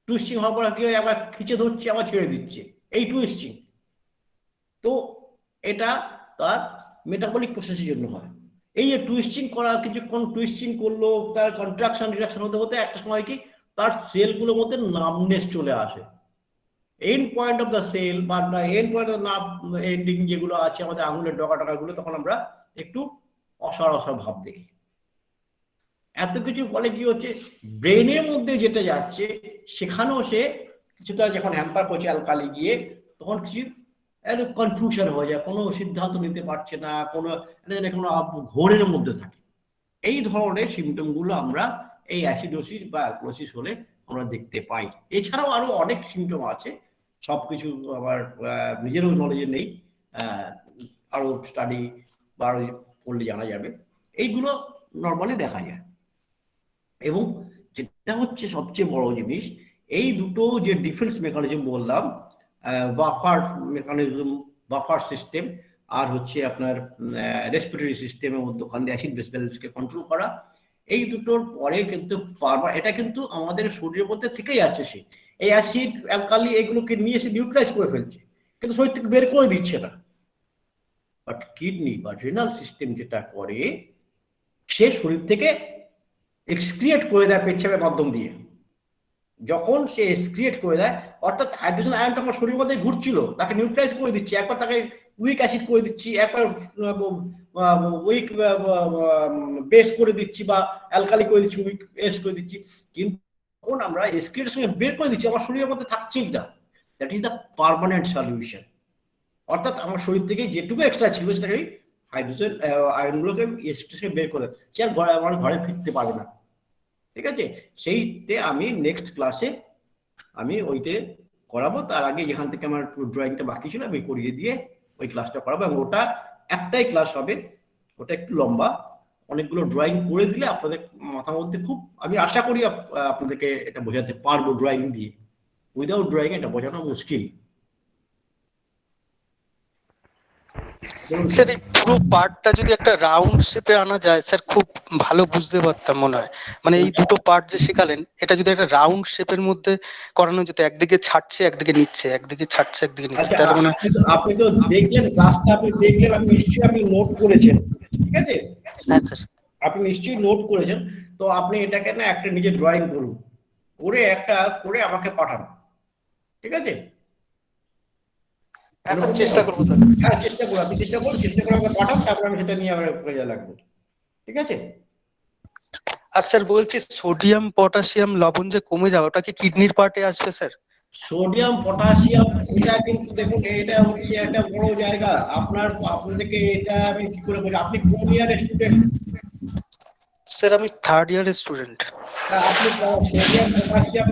টুইস্টিং হওয়ার পর কি হয়, আবার খিচে ধরছে, আবার ছেড়ে দিচ্ছে, এই টুইস্টিং। তো এটা তার মেটাবলিক প্রসেসের জন্য হয়। এই যে টুইস্টিং করা, কিছুক্ষণ টুইস্টিং করলো, তার কন্ট্রাকশন রিডাকশন হতে হতে একটা সময় কি তার সেলগুলোর মধ্যে নামনেস চলে আসে। End point of the cell বা end point of nerve ending যেগুলো আছে আমাদের আঙুলের ডগা টগাগুলো, তখন আমরা একটু অসার অসার ভাব দেখি। এত কিছু ফলে কি হচ্ছে, ব্রেনের মধ্যে যেটা যাচ্ছে সেখানেও সে কিছুটা যখন হ্যাম্পার করছে অ্যালকালি গিয়ে, তখন কিছু কনফিউশন হয়ে যায়, কোনো সিদ্ধান্ত নিতে পারছে না, কোনো ঘোরের মধ্যে থাকে। এই ধরনের সিমটমগুলো আমরা এই অ্যাসিডোসিস বা অ্যালকালোসিস হলে আমরা দেখতে পাই। এছাড়াও আরো অনেক সিমটম আছে, সবকিছু আমার নিজেরও নলেজে নেই, আরো স্টাডি বা আরো পড়লে জানা যাবে। এইগুলো নর্মালি দেখা যায়। এবং যেটা হচ্ছে সবচেয়ে বড় জিনিস, এই দুটো যে ডিফেন্স মেকানিজম বললাম, বাফার মেকানিজম, বাফার সিস্টেম, আর হচ্ছে আপনার রেসপিরেটরি সিস্টেমের মধ্যে ওখান দিয়ে অ্যাসিড বেস ব্যালেন্সকে কন্ট্রোল করা, এই দুটোর পরে কিন্তু বারবার এটা কিন্তু আমাদের শরীরের মধ্যে থেকেই আছে। সে এই অ্যাসিড অ্যালকালি এগুলোকে নিয়ে এসে নিউট্রালাইজ করে ফেলছে, কিন্তু শরীর থেকে বের করে দিচ্ছে না। বাট কিডনি বা রেনাল সিস্টেম যেটা করে, সে শরীর থেকে এক্সক্রিয়েট করে দেয় পেচ্ছাপের মাধ্যম দিয়ে। যখন সে এক্সক্রিয়েট করে দেয়, অর্থাৎ হাইড্রোজেন আয়নটা আমার শরীরের মধ্যে ঘুরছিল, তাকে নিউট্রালাইজ করে দিচ্ছি, একবার তাকে উইক অ্যাসিড করে দিচ্ছি, একবার উইক বেস করে দিচ্ছি, বা অ্যালকালি করে দিচ্ছি, উইক বেস করে দিচ্ছি। কিন্তু যখন আমরা এক্সক্রিয়েটের সঙ্গে বের করে দিচ্ছি, আমার শরীরের মধ্যে থাকছেই না। That is the permanent solution. অর্থাৎ আমার শরীর থেকে যেটুকু এক্সট্রা ছিল সেটাকে হাইড্রোজেন আয়নগুলোকে এক্সক্রিয়েটের সঙ্গে বের করে, সে আর আমার ঘরে ফিরতে পারবে না। ঠিক আছে, সেইতে আমি নেক্সট ক্লাসে আমি ওইতে করাবো। তার আগে যেখান থেকে আমার ড্রয়িংটা বাকি ছিল আমি করিয়ে দিয়ে ওই ক্লাসটা করাবো। এবং ওটা একটাই ক্লাস হবে, ওটা একটু লম্বা, অনেকগুলো ড্রয়িং করে দিলে আপনাদের মাথার মধ্যে খুব, আমি আশা করি আপনাদেরকে এটা বোঝাতে পারবো ড্রয়িং দিয়ে। উইদাউট ড্রয়িং এটা বোঝানো মুশকিল। স্যার এই পুরো পার্টটা যদি একটা রাউন্ড শেপে আনা যায় স্যার, খুব ভালো বুঝতে পারতাম মনে হয়। মানে এই দুটো পার্ট যে শেখালেন, এটা যদি একটা রাউন্ড শেপের মধ্যে করানো যেত, একদিকে ছাড়ছে একদিকে নিচ্ছে, একদিকে ছাড়ছে একদিকে নিচ্ছে, তাহলে মানে আপনি তো দেখলেন ক্লাসটা, আপনি দেখলেন, আপনি নিশ্চয়ই আপনি নোট করেছেন, ঠিক আছে? হ্যাঁ স্যার, আপনি নিশ্চয়ই নোট করেছেন। তো আপনি এটাকে না একটা নিজে ড্রয়িং করুন, করে একটা করে আমাকে পাঠান, ঠিক আছে? চেষ্টা করবো। হ্যাঁ, চেষ্টা করুন, আপনি চেষ্টা করুন, চেষ্টা করে আমাকে পাঠান, তারপর আমি সেটা নিয়ে আমার কাজে লাগবো, ঠিক আছে? আর স্যার বলছি, সোডিয়াম পটাশিয়াম লবণ যে কমে যাওয়া, ওটা কি কিডনির পার্টে আসবে স্যার? সোডিয়াম পটাশিয়াম এটা কিন্তু দেখুন, এটা হচ্ছে একটা বড় জায়গা। আপনাদেরকে এটা আমি কি করে বলি, আপনি কোন ইয়ারের স্টুডেন্ট? স্যার আমি থার্ড ইয়ারের স্টুডেন্ট। আপনি সোডিয়াম পটাশিয়াম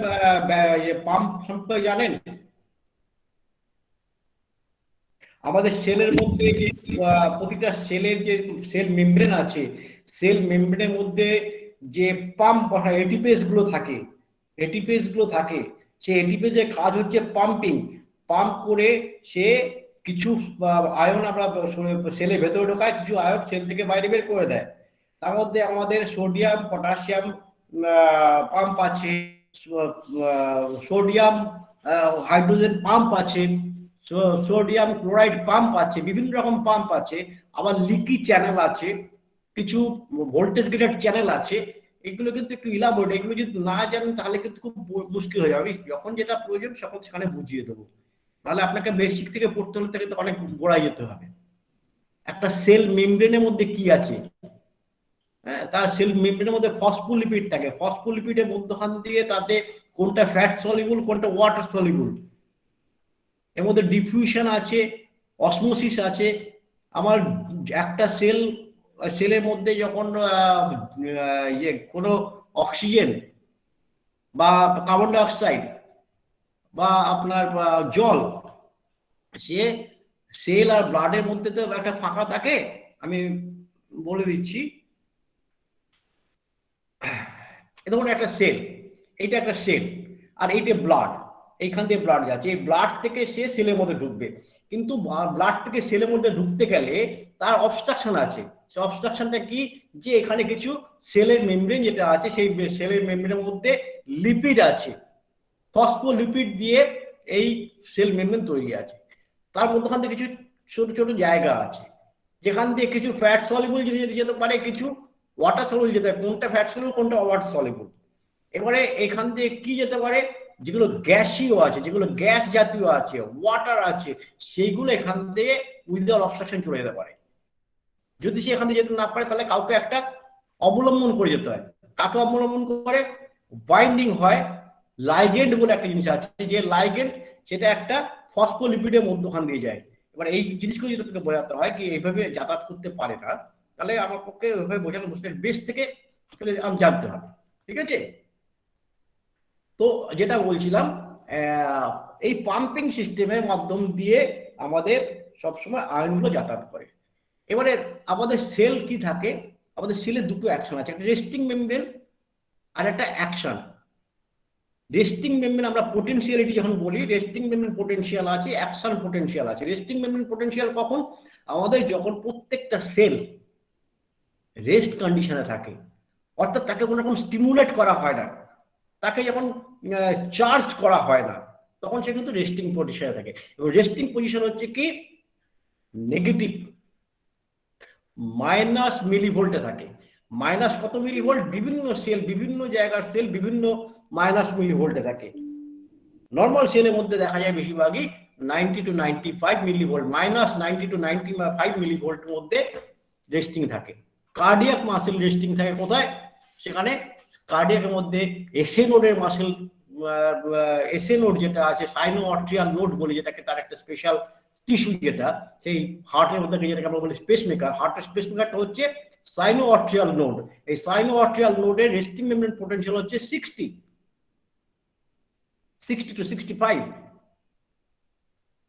পাম্প সম্পর্কে জানেন? আমাদের সেলের মধ্যে যে প্রতিটা সেলের যে সেল মেমব্রেন আছে, সেল মেমব্রেনের মধ্যে যে পাম্প বসা এটিপেজ গুলো থাকে, সেই এটিপেজের কাজ হচ্ছে পাম্পিং। পাম্প করে সে কিছু আয়ন আমরা সেলের ভেতরে ঢোকায়, কিছু আয়ন সেল থেকে বাইরে বের করে দেয়। তার মধ্যে আমাদের সোডিয়াম পটাশিয়াম পাম্প আছে, সোডিয়াম হাইড্রোজেন পাম্প আছে, সোডিয়াম ক্লোরাইড পাম্প আছে, বিভিন্ন রকম পাম্প আছে। আবার লিকি চ্যানেল আছে, কিছু ভোল্টেজ গেটেড চ্যানেল আছে। এগুলো কিন্তু একটু ইলাবোরেট, এগুলো যদি না জানেন তাহলে কিন্তু খুব মুশকিল হয়ে যাবে। যখন যেটা প্রয়োজন তখন সেখানে বুঝিয়ে দেবো, নাহলে আপনাকে বেসিক থেকে পড়তে হলে কিন্তু অনেক গোড়ায় যেতে হবে। একটা সেল মেমব্রেনের মধ্যে কি আছে। হ্যাঁ, তার সেল মেমব্রেনের মধ্যে ফসফোলিপিড থাকে, ফসফোলিপিডের মধ্যখান দিয়ে তাতে কোনটা ফ্যাট সলিবল কোনটা ওয়াটার সলিবল, এর মধ্যে ডিফিউশন আছে, অসমোসিস আছে। আমার একটা সেলের মধ্যে যখন কোনো অক্সিজেন বা কার্বন ডাই অক্সাইড বা আপনার জল, সে সেল আর ব্লাডের মধ্যে তো একটা ফাঁকা থাকে। আমি বলে দিচ্ছি, ধরুন একটা সেল, এইটা একটা সেল আর এইটা ব্লাড, এইখান দিয়ে ব্লাড যাচ্ছে, এই ব্লাড থেকে সে সেলের মধ্যে ঢুকবে। কিন্তু ব্লাড থেকে সেলের মধ্যে ঢুকতে গেলে তার অবস্ট্রাকশন আছে। সেই অবস্ট্রাকশনটা কি, যে এখানে কিছু সেলের মেমব্রেন যেটা আছে, সেই সেলের মেমব্রেনের মধ্যে লিপিড আছে, ফসফোলিপিড দিয়ে এই সেল মেমব্রেন তৈরি আছে। তার মধ্যখান থেকে কিছু ছোট ছোট জায়গা আছে যেখান দিয়ে কিছু ফ্যাট সলিবল জিনিস যেতে পারে, কিছু ওয়াটার সলিবল যেতে পারে। কোনটা ফ্যাট সলিবল কোনটা ওয়াটার সলিবল। এবারে এখান দিয়ে কি যেতে পারে, যেগুলো গ্যাসীয় আছে, যেগুলো গ্যাস জাতীয় আছে, ওয়াটার আছে, সেইগুলো এখান দিয়ে উইদাউট অবস্ট্রাকশন চলে যেতে পারে। যদি সে এখান দিয়ে যেতে না পারে তাহলে কাউকে একটা অবলম্বন করে যেতে হয়। কাকে অবলম্বন করে, বাইন্ডিং হয়, লাইগেন্ড বলে একটা জিনিস আছে, যে লাইগেন্ড সেটা একটা ফসফোলিপিডের মধ্যখান দিয়ে যায়। এবার এই জিনিসগুলো যদি তোকে বোঝাতে হয় কি এইভাবে যাতায়াত করতে পারে না, তাহলে আমার পক্ষে ওইভাবে বোঝানো মুশকিল, বেস থেকে জানতে হবে। ঠিক আছে, তো যেটা বলছিলাম, এই পাম্পিং সিস্টেমের মাধ্যম দিয়ে আমাদের সবসময় আয়নগুলো যাতায়াত করে। এবারে আমাদের সেল কি থাকে, আমাদের সেলের দুটো অ্যাকশন আছে, একটা রেস্টিং মেমব্রেন আর একটা অ্যাকশন। রেস্টিং মেমব্রেন আমরা পোটেনশিয়ালিটি যখন বলি, রেস্টিং মেমব্রেন পোটেনশিয়াল আছে, অ্যাকশন পোটেনশিয়াল আছে। রেস্টিং মেমব্রেন পোটেনশিয়াল কখন, আমাদের যখন প্রত্যেকটা সেল রেস্ট কন্ডিশনে থাকে, অর্থাৎ তাকে কোনো রকম স্টিমুলেট করা হয় না, তাকে যখন চার্জ করা হয় না, তখন সে কিন্তু রেস্টিং পজিশনে থাকে। এবং রেস্টিং পজিশন হচ্ছে কি নেগেটিভ মাইনাস মিলিভোল্টে থাকে। মাইনাস কত মিলিভোল্ট, বিভিন্ন সেল, বিভিন্ন জায়গার সেল বিভিন্ন মাইনাস মিলিভোল্টে থাকে। নর্মাল সেলের মধ্যে দেখা যায় বেশিরভাগই 90 to 95 মিলিভোল্ট, মাইনাস 90 to 95 মিলিভোল্টের মধ্যে রেস্টিং থাকে। কার্ডিয়াক মাসেল রেস্টিং থাকে কোথায়, সেখানে কার্ডিয়াকের মধ্যে এসএ নোডের মাসেল, এসএ নোড যেটা আছে, সাইনো আর্টেরিয়াল নোড বলি যেটাকে, তার একটা স্পেশাল টিস্যু যেটা সেই হার্টের মধ্যে, যেটাকে আমরা বলি স্পেসমেকার, হার্টের স্পেসমেকারটা হচ্ছে সাইনো আর্টেরিয়াল নোড। এই সাইনো আর্টেরিয়াল নোডের রেস্টিং মেমব্রেন পোটেনশিয়াল হচ্ছে 60 to 65।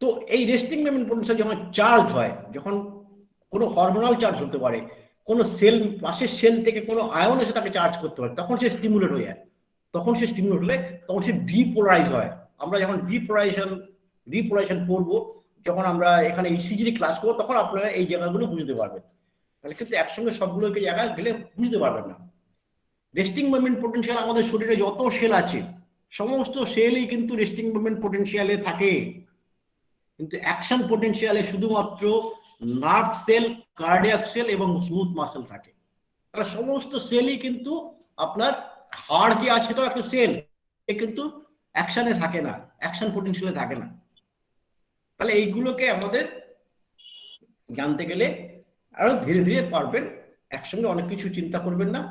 তো এই রেস্টিং মেমব্রেন পোটেনশিয়াল যখন চার্জ হয়, যখন কোনো হরমোনাল চার্জ হতে পারে, কোনো সেল, পাশের সেল থেকে কোনো আয়ন এসে তাকে চার্জ করতে পারে, তখন সে স্টিমুলেট হয়ে যায়। তখন সে স্টিমুলেট হলে তখন সে ডিপোলারাইজ হয়। আমরা যখন ডিপোলারাইজেশন করবো, যখন আমরা এখানে ইসিজি ক্লাস করবো, তখন আপনারা এই জায়গাগুলো বুঝতে পারবেন। তাহলে কিন্তু একসঙ্গে সবগুলোকে জায়গায় গেলে বুঝতে পারবেন না। রেস্টিং মুভমেন্ট পোটেনশিয়াল আমাদের শরীরে যত সেল আছে, সমস্ত সেলই কিন্তু রেস্টিং মুভমেন্ট পোটেনশিয়ালে থাকে। কিন্তু অ্যাকশন পোটেনশিয়ালে শুধুমাত্র নার্ভ সেল, কার্ডিয়াক সেল এবং স্মুথ মাসেল থাকে। তাহলে সমস্ত সেলই কিন্তু আপনার, হাড় যে আছে তো একটা সেল, এ কিন্তু অ্যাকশনে থাকে না, অ্যাকশন পোটেনশিয়ালে থাকে না। তাহলে এইগুলোকে আমাদের জানতে গেলে আরো ধীরে ধীরে পারবেন, একসঙ্গে অনেক কিছু চিন্তা করবেন না।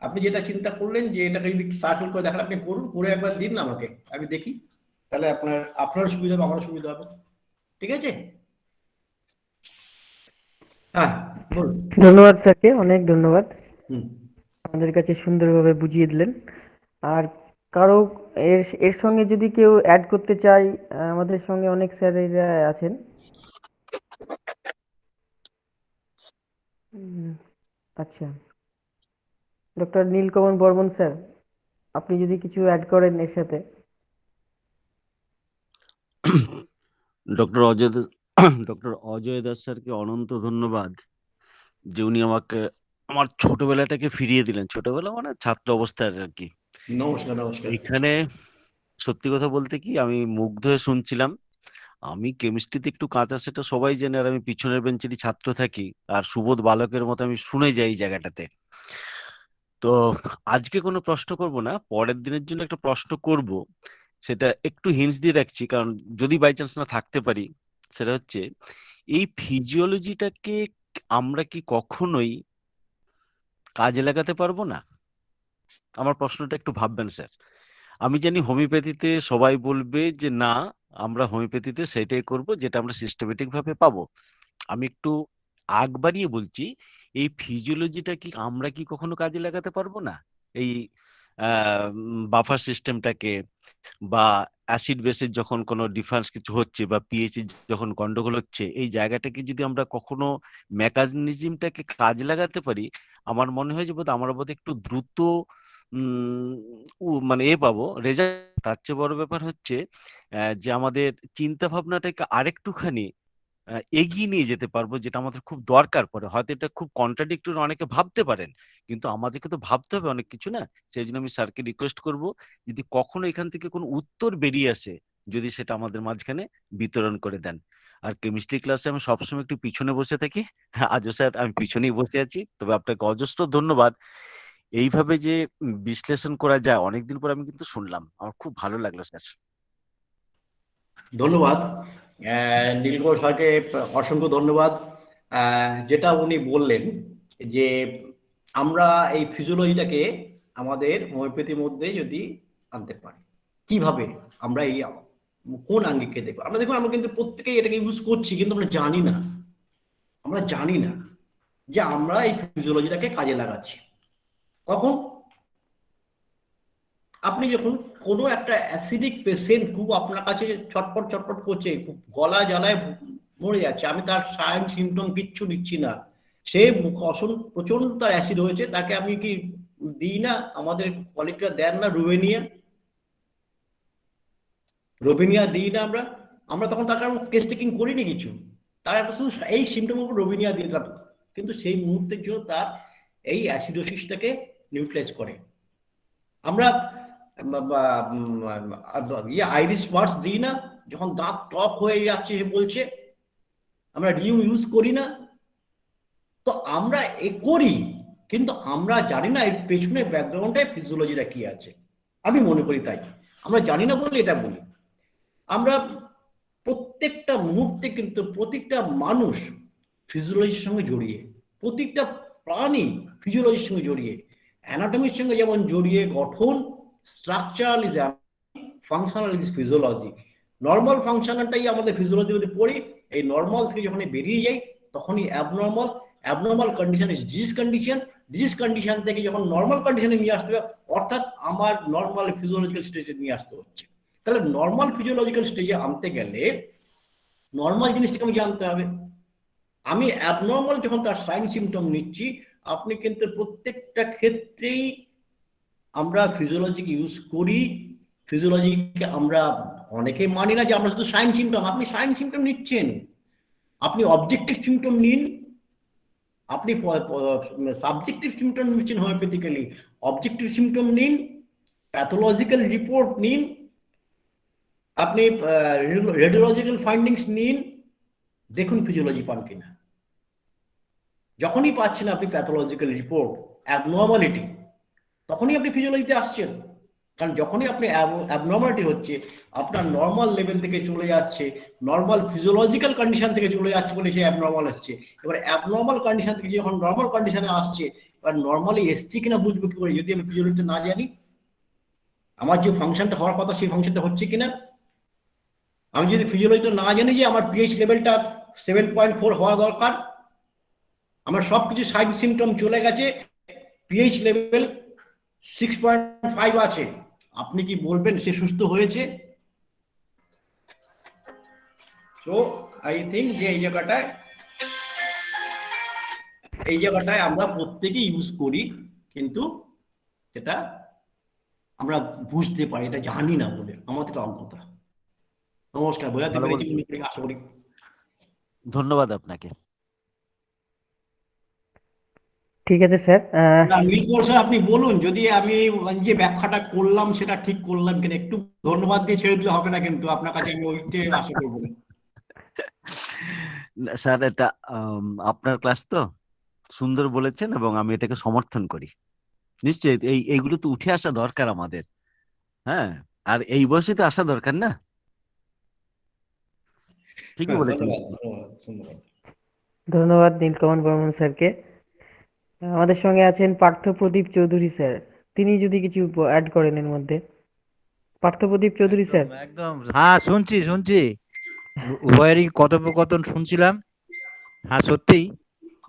আপনি যেটা চিন্তা করলেন যে এটাকে যদি সার্কেল করে দেখান, আপনি করুন, করে একবার দিন না আমাকে, আমি দেখি, তাহলে আপনার সুবিধা হবে, আমারও সুবিধা হবে। ঠিক আছে, হ্যাঁ বলুন। ধন্যবাদ স্যারকে, অনেক ধন্যবাদ, আমাদের কাছে সুন্দরভাবে বুঝিয়ে দিলেন। আর কারো এর সঙ্গে যদি কেউ অ্যাড করতে চায়, আমাদের সঙ্গে অনেক স্যারেরা আছেন। আচ্ছা, ডক্টর নীলকমল বর্মন স্যার, আপনি যদি কিছু অ্যাড করেন এর সাথে। ডক্টর অজয় দাস স্যারকে অনন্ত ধন্যবাদ, যে উনি আমাকে আমার ছোটবেলাটাকে ফিরিয়ে দিলেন। ছোটবেলা মানে ছাত্র অবস্থায় আর কি। নমস্কার। নমস্কার। এখানে সত্যি কথা বলতে কি, আমি মুগ্ধ হয়ে শুনছিলাম। আমি কেমিস্ট্রিতে একটু কাঁচা সেটা সবাই জানে, আর আমি পিছনের বেঞ্চেরই ছাত্র থাকি, আর সুবোধ বালকের মতো আমি শুনে যাই এই জায়গাটাতে। তো আজকে কোনো প্রশ্ন করব না, পরের দিনের জন্য একটা প্রশ্ন করব, সেটা একটু হিন্টস দিয়ে রাখছি, কারণ যদি বাই চান্স না থাকতে পারি, সেটা হচ্ছে এই ফিজিওলজিটাকে আমরা কি কখনোই কাজে লাগাতে পারবো না? আমার প্রশ্নটা একটু ভাববেন স্যার। আমি জানি হোমিওপ্যাথিতে সবাই বলবে যে না, আমরা হোমিওপ্যাথিতে সেটাই করব যেটা আমরা সিস্টেমেটিক ভাবে পাবো। আমি একটু আগ বাড়িয়ে বলছি, এই ফিজিওলজিটা কি আমরা কি কখনো কাজে লাগাতে পারবো না? এই বাফার সিস্টেমটাকে, বা অ্যাসিড বেসের যখন কোনো ডিফারেন্স কিছু হচ্ছে, বা পিএইচ যখন গন্ডগোল হচ্ছে, এই জায়গাটাকে যদি আমরা কখনো মেকানিজমটাকে কাজে লাগাতে পারি, আমার মনে হয় যে বোধ আমরা বোধ একটু দ্রুত উম মানে পাবো রেজাল্ট। তার চেয়ে বড় ব্যাপার হচ্ছে যে আমাদের চিন্তা ভাবনাটাকে আরেকটুখানি এগিয়ে নিয়ে যেতে পারবো, যেটা আমাদের খুব দরকার পড়ে। হয়তো এটা খুব কন্ট্রাডিক্টরি অনেকে ভাবতে পারেন, কিন্তু আমাদেরকে তো ভাবতে হবে অনেক কিছু, না? সেই জন্য আমি স্যারকে রিকোয়েস্ট করব, যদি কখনো এখান থেকে কোনো উত্তর বেরিয়ে আসে, যদি সেটা আমাদের মাঝখানে বিতরণ করে দেন। আর কেমিস্ট্রি ক্লাসে আমি সবসময় একটু পিছনে বসে থাকি, আজও স্যার আমি পিছনেই বসে আছি, তবে আপনাকে অজস্র ধন্যবাদ। এইভাবে যে বিশ্লেষণ করা যায় অনেকদিন পর আমি কিন্তু শুনলাম, আমার খুব ভালো লাগলো স্যার। ধন্যবাদ নীলকর স্যারকে, অসংখ্য ধন্যবাদ। যেটা উনি বললেন যে আমরা এই ফিজিওলজিটাকে আমাদের হোমিওপ্যাথির মধ্যে যদি আনতে পারি, কিভাবে আমরা এই কোন আঙ্গিকে দেখবো? আমরা দেখুন, আমরা কিন্তু প্রত্যেকেই এটাকে ইউজ করছি, কিন্তু আমরা জানি না, যে আমরা এই ফিজিওলজিটাকে কাজে লাগাচ্ছি। কখন? আপনি যখন কোনো একটা অ্যাসিডিক পেশেন্ট খুব আপনার কাছে ছটপট ছটপট করছে, গলা জ্বালায় মরে যাচ্ছে, আমি তার সাইন সিমটম কিচ্ছু দিচ্ছি না, সে প্রচন্ড তার অ্যাসিড হয়েছে, তাকে আমি কি দিই না? আমাদের কলিগরা দেন না রোবিনিয়া দিই না আমরা তখন তার কারণ কেস টেকিং করিনি কিছু, তার একটা শুধু এই সিমটমের উপর রোবিনিয়া দিয়ে দিলাম, কিন্তু সেই মুহূর্তের জন্য তার এই অ্যাসিডোসিসটাকে নিউট্রালাইজ করে। আমরা আইরিস ওয়ার্ডস দিই না, যখন দাঁত টক হয়ে যাচ্ছে সে বলছে, আমরা ইউজ করি না। তো আমরা করি, কিন্তু আমরা জানি না এর পেছনে ব্যাকগ্রাউন্ডে ফিজিওলজিটা কি আছে। আমি মনে করি তাই আমরা জানি না বলে এটা বলি। আমরা প্রত্যেকটা মুহূর্তে কিন্তু প্রত্যেকটা মানুষ ফিজিওলজির সঙ্গে জড়িয়ে, প্রত্যেকটা প্রাণী ফিজিওলজির সঙ্গে জড়িয়ে, অ্যানাটমির সঙ্গে যেমন জড়িয়ে গঠন, structural is functional is physiology. Normal ফাংশনালটাই আমাদের ফিজিওলজির মধ্যে পড়ি, এই নর্মাল থেকে যখন বেরিয়ে যাই তখনই abnormal condition is disease condition থেকে যখন নর্মাল কন্ডিশনে নিয়ে আসতে হবে, অর্থাৎ আমার নর্মাল ফিজিওলজিক্যাল স্টেজে নিয়ে আসতে হচ্ছে। তাহলে নর্মাল ফিজিওলজিক্যাল স্টেজে আনতে গেলে নর্মাল জিনিসটাকে আমি জানতে হবে। আমি অ্যাবনর্মাল যখন তার সাইন সিমটম নিচ্ছি, আপনি কিন্তু প্রত্যেকটা ক্ষেত্রেই আমরা ফিজিওলজিকে ইউজ করি। ফিজিওলজিকে আমরা অনেকে মানি না যে আমরা শুধু সাইন সিমটম। আপনি সাইন সিমটম নিচ্ছেন, আপনি অবজেক্টিভ সিমটম নিন, আপনি সাবজেক্টিভ সিমটম নিচ্ছেন হোমিওপ্যাথিক্যালি, অবজেক্টিভ সিমটম নিন, প্যাথোলজিক্যাল রিপোর্ট নিন, আপনি রেডিওলজিক্যাল ফাইন্ডিংস নিন, দেখুন ফিজিওলজি পান কিনা। যখনই পাচ্ছেন আপনি প্যাথোলজিক্যাল রিপোর্ট অ্যাবনর্মালিটি, তখনই আপনি ফিজিওলজিতে আসছেন। কারণ যখনই আপনি অ্যাবনর্মালিটি হচ্ছে, আপনার নর্মাল লেভেল থেকে চলে যাচ্ছে, নর্মাল ফিজিওলজিক্যাল কন্ডিশন থেকে চলে যাচ্ছে বলে সে অ্যাবনর্মাল হচ্ছে। এবার অ্যাবনর্মাল কন্ডিশন থেকে যখন নর্মাল কন্ডিশনে আসছে, এবার নর্মালি এসছি কিনা বুঝবো কি করে যদি আমি ফিজিওলজিতে না জানি? আমার যে ফাংশনটা হওয়ার কথা সেই ফাংশনটা হচ্ছে কিনা? আমি যদি ফিজিওলজিটা না জানি যে আমার পিএইচ লেভেলটা 7.4 হওয়া দরকার, আমার সব কিছু সাইড সিমটম চলে গেছে, পিএইচ লেভেল 6.5 আছে, আপনি কি বলবেন সে সুস্থ হয়েছে? তো আই থিঙ্ক যে এই জায়গাটায় আমরা প্রত্যেকেই ইউজ করি, কিন্তু সেটা আমরা বুঝতে পারি, এটা জানি না বলে আমাদের অজ্ঞতা। নমস্কার, বোঝাতে পেরেছি আশা করি। ধন্যবাদ আপনাকে। ঠিক আছে স্যার। নীলকর স্যার, আপনি বলুন যদি আমি যে ব্যাখ্যাটা করলাম সেটা ঠিক করলাম কিনা। একটু ধন্যবাদ দিয়ে ছেড়ে দিলে হবে না, কিন্তু আপনার কাছে আমি ওইতে আশা করবো না। স্যার, এটা আপনার ক্লাস তো সুন্দর বলেছেন, এবং আমি এটাকে সমর্থন করি। নিশ্চয়ই এইগুলো তো উঠে আসা দরকার আমাদের। হ্যাঁ, আর এই বয়সে তো আসা দরকার, না? ঠিকই বলেছেন। ধন্যবাদ। ধন্যবাদ নীলকমল বর্মন স্যারকে। আমাদের সঙ্গে আছেন পার্থ প্রদীপ চৌধুরী স্যার, তিনি যদি কিছু অ্যাড করেন এর মধ্যে। পার্থ প্রদীপ চৌধুরী একদম স্যার। একদম হ্যাঁ, শুনছি শুনছি, উভয়েরই কথোপকথন শুনছিলাম। হ্যাঁ সত্যিই,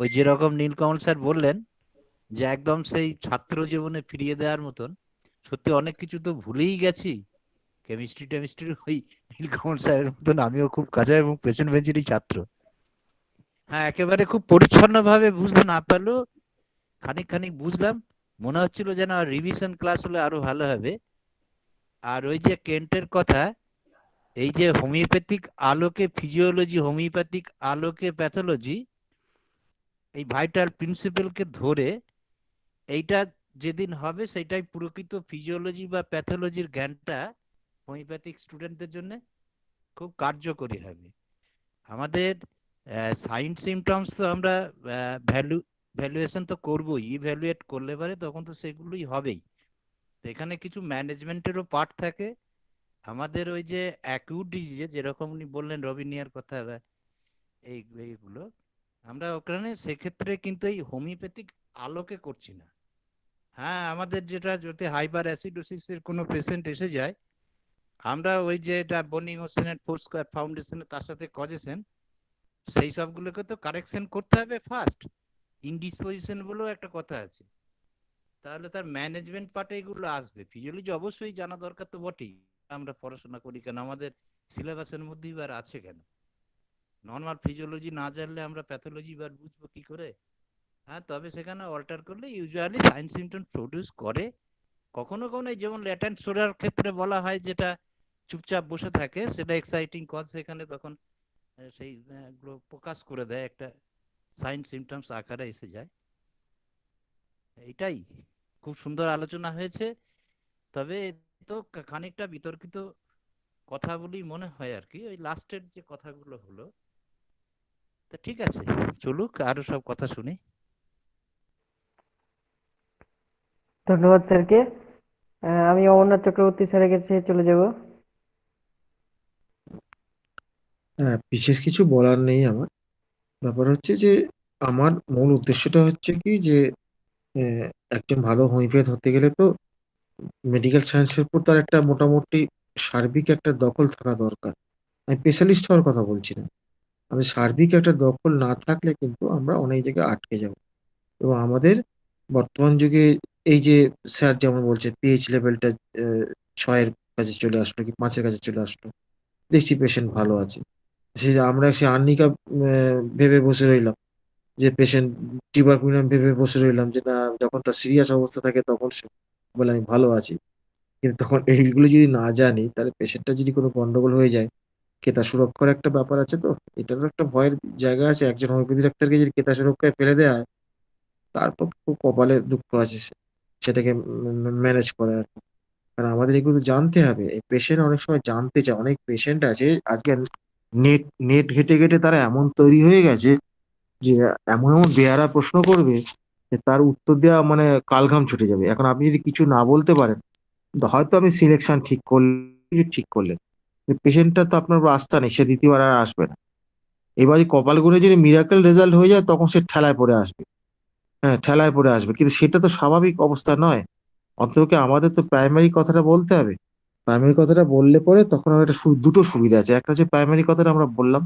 ওই যেরকম নীলকমল স্যার বললেন যে একদম সেই ছাত্র জীবনে ফিরিয়ে দেওয়ার মতন, সত্যি অনেক কিছু তো ভুলেই গেছি। কেমিস্ট্রি টেমিস্ট্রি ওই নীলকমল স্যারের মতন আমিও খুব কাজা এবং পেছন বেঞ্চেরই ছাত্র। হ্যাঁ একেবারে খুব পরিচ্ছন্ন ভাবে বুঝতে না পারলেও খানিক খানিক বুঝলাম, মনে হচ্ছিল যেন রিভিশন ক্লাস হলে আরো ভালো হবে। আর ওই যে কেন্টের কথা, এই যে হোমিওপ্যাথিক আলোকে ফিজিওলজি, হোমিওপ্যাথিক আলোকে প্যাথোলজি, এই ভাইটাল প্রিন্সিপালকে ধরে এইটা যেদিন হবে সেটাই প্রকৃত ফিজিওলজি বা প্যাথোলজির জ্ঞানটা হোমিওপ্যাথিক স্টুডেন্টদের জন্য খুব কার্যকরী হবে। আমাদের সাইন সিমটমস তো আমরা ভ্যালুয়েশন তো করবোই, ইভ্যালুয়েট করলে পারে তখন তো সেগুলোই হবেই। এখানে কিছু ম্যানেজমেন্টেরও পার্ট থাকে। আমাদের ওই যে অ্যাকিউট ডিজিজে যেরকম উনি বললেন রবিনিয়ার কথা বা এইগুলো, আমরা ওখানে সেক্ষেত্রে কিন্তু এই হোমিওপ্যাথিক আলোকে করছি না। হ্যাঁ আমাদের যেটা যদি হাইপার অ্যাসিডোসিসের কোনো পেশেন্ট এসে যায়, আমরা ওই যে এটা বনি হোসেন এন্ড ফোরস্কোয়ার ফাউন্ডেশন তার সাথে কজেশন, সেই সবগুলোকে তো কারেকশন করতে হবে ফার্স্ট। ইনডিসপোজিশন বলেও একটা কথা আছে, তাহলে তার ম্যানেজমেন্ট পার্টে এগুলো আসবে। ফিজিওলজি অবশ্যই জানা দরকার তো বটেই, আমরা পড়াশোনা করি কেন, আমাদের সিলেবাসের মধ্যেই বার আছে কেন। নর্মাল ফিজিওলজি না জানলে আমরা প্যাথোলজি বার বুঝবো কি করে? হ্যাঁ তবে সেখানে অল্টার করলে ইউজুয়ালি সাইন সিমটম প্রডিউস করে। কখনো কখনো যেমন ল্যাটেন্ট সোরার ক্ষেত্রে বলা হয় যেটা চুপচাপ বসে থাকে, সেটা এক্সাইটিং কজ, সেখানে তখন সেই গুলো প্রকাশ করে দেয়, একটা সাইন সিমটমস আকারে এসে যায়। এইটাই খুব সুন্দর আলোচনা হয়েছে, তবে তো খানিকটা বিতর্কিত কথা বলেই মনে হয় আর কি, ওই লাস্টের যে কথাগুলো হলো। তা ঠিক আছে, চলুক আরো সব কথা শুনি। ধন্যবাদ স্যারকে। আমি অমরনাথ চক্রবর্তী স্যারের কাছে চলে যাব। হ্যাঁ, বিশেষ কিছু বলার নেই আমার। ব্যাপার হচ্ছে যে আমার মূল উদ্দেশ্যটা হচ্ছে কি যে আহ, একজন ভালো হোমিওপ্যাথ হতে গেলে তো মেডিকেল সায়েন্সের উপর তার একটা মোটামুটি সার্বিক একটা দখল থাকা দরকার। আমি স্পেশালিস্ট হওয়ার কথা বলছি না, আমি সার্বিক একটা দখল না থাকলে কিন্তু আমরা অনেক জায়গায় আটকে যাব। এবং আমাদের বর্তমান যুগে এই যে স্যার যেমন বলছে পিএইচ লেভেলটা 6-এর কাছে চলে আসলো কি 5-এর কাছে চলে আসলো, দেখছি পেশেন্ট ভালো আছে। সে যে আমরা সে আর্নিকা ভেবে বসে রইলাম, যে পেশেন্ট টিউবারকুলাম ভেবে বসে রইলাম, যে না যখন তার সিরিয়াস অবস্থা থাকে তখন সে বলে আমি ভালো আছি। কিন্তু তখন এইগুলো যদি না জানি, তাহলে পেশেন্টটা যদি কোনো গন্ডগোল হয়ে যায়, কেতা সুরক্ষার একটা ব্যাপার আছে, তো এটা তো একটা ভয়ের জায়গা আছে। একজন হোমিওপ্যাথি ডাক্তারকে যদি কেতা সুরক্ষায় ফেলে দেওয়া হয়, তারপর খুব কপালে দুঃখ আছে সেটাকে ম্যানেজ করা আর কি। কারণ আমাদের এগুলো জানতে হবে, এই পেশেন্ট অনেক সময় জানতে চায়। অনেক পেশেন্ট আছে আজকে নেট নেট ঘেটে ঘেটে তারা এমন তৈরি হয়ে গেছে যে এমন এমন বেয়ারা প্রশ্ন করবে যে তার উত্তর দেওয়া মানে কালঘাম ছুটে যাবে। এখন আপনি যদি কিছু না বলতে পারেন, হয়তো আপনি সিলেকশন ঠিক করলেন, পেশেন্টটা তো আপনার উপর আস্থা নেই, সে দ্বিতীয়বার আর আসবে না। এবার যদি কপাল গুনে যদি মিরাকেল রেজাল্ট হয়ে যায়, তখন সে ঠেলায় পড়ে আসবে। হ্যাঁ ঠেলায় পড়ে আসবে, কিন্তু সেটা তো স্বাভাবিক অবস্থা নয়। অন্তত আমাদের তো প্রাইমারি কথাটা বলতে হবে। প্রাইমারি কথাটা বললে পরে তখন আমার একটা দুটো সুবিধা আছে। একটা হচ্ছে প্রাইমারি কথাটা আমরা বললাম,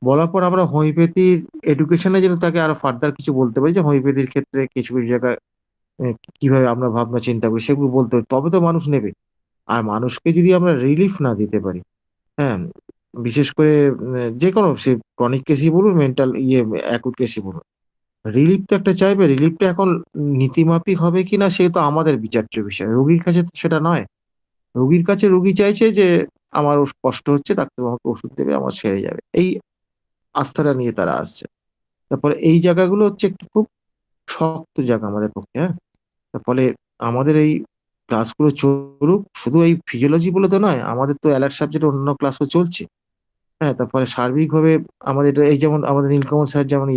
বলার পর আমরা হোমিওপ্যাথির এডুকেশনে যেন তাকে আরো ফার্দার কিছু বলতে পারি, যে হোমিওপ্যাথির ক্ষেত্রে কিছু কিছু জায়গায় কিভাবে আমরা ভাবনা চিন্তা করি সেগুলো বলতে পারি, তবে তো মানুষ নেবে। আর মানুষকে যদি আমরা রিলিফ না দিতে পারি, হ্যাঁ, বিশেষ করে যে কোনো সে ক্রনিক কেসই বলুন, মেন্টাল অ্যাকুট কেসই বলুন, রিলিফ তো একটা চাইবে। রিলিফটা এখন নীতিমাফিক হবে কিনা সে তো আমাদের বিচার্য বিষয়, রোগীর কাছে তো সেটা নয়। রোগীর কাছে রোগী চাইছে যে আমার কষ্ট হচ্ছে, ডাক্তারবাবু আমাকে ওষুধ দেবে, আমার সেরে যাবে, এই আস্থাটা নিয়ে তারা আসছে। তারপরে এই জায়গাগুলো হচ্ছে একটু খুব শক্ত জায়গা আমাদের পক্ষে। হ্যাঁ, তার ফলে আমাদের এই ক্লাসগুলো চলুক, শুধু এই ফিজিওলজি বলে তো নয়, আমাদের তো অ্যালার্ট সাবজেক্ট অন্য ক্লাসও চলছে। হ্যাঁ, তারপরে সার্বিকভাবে আমাদের এই যেমন আমাদের নীলকমল স্যার যেমন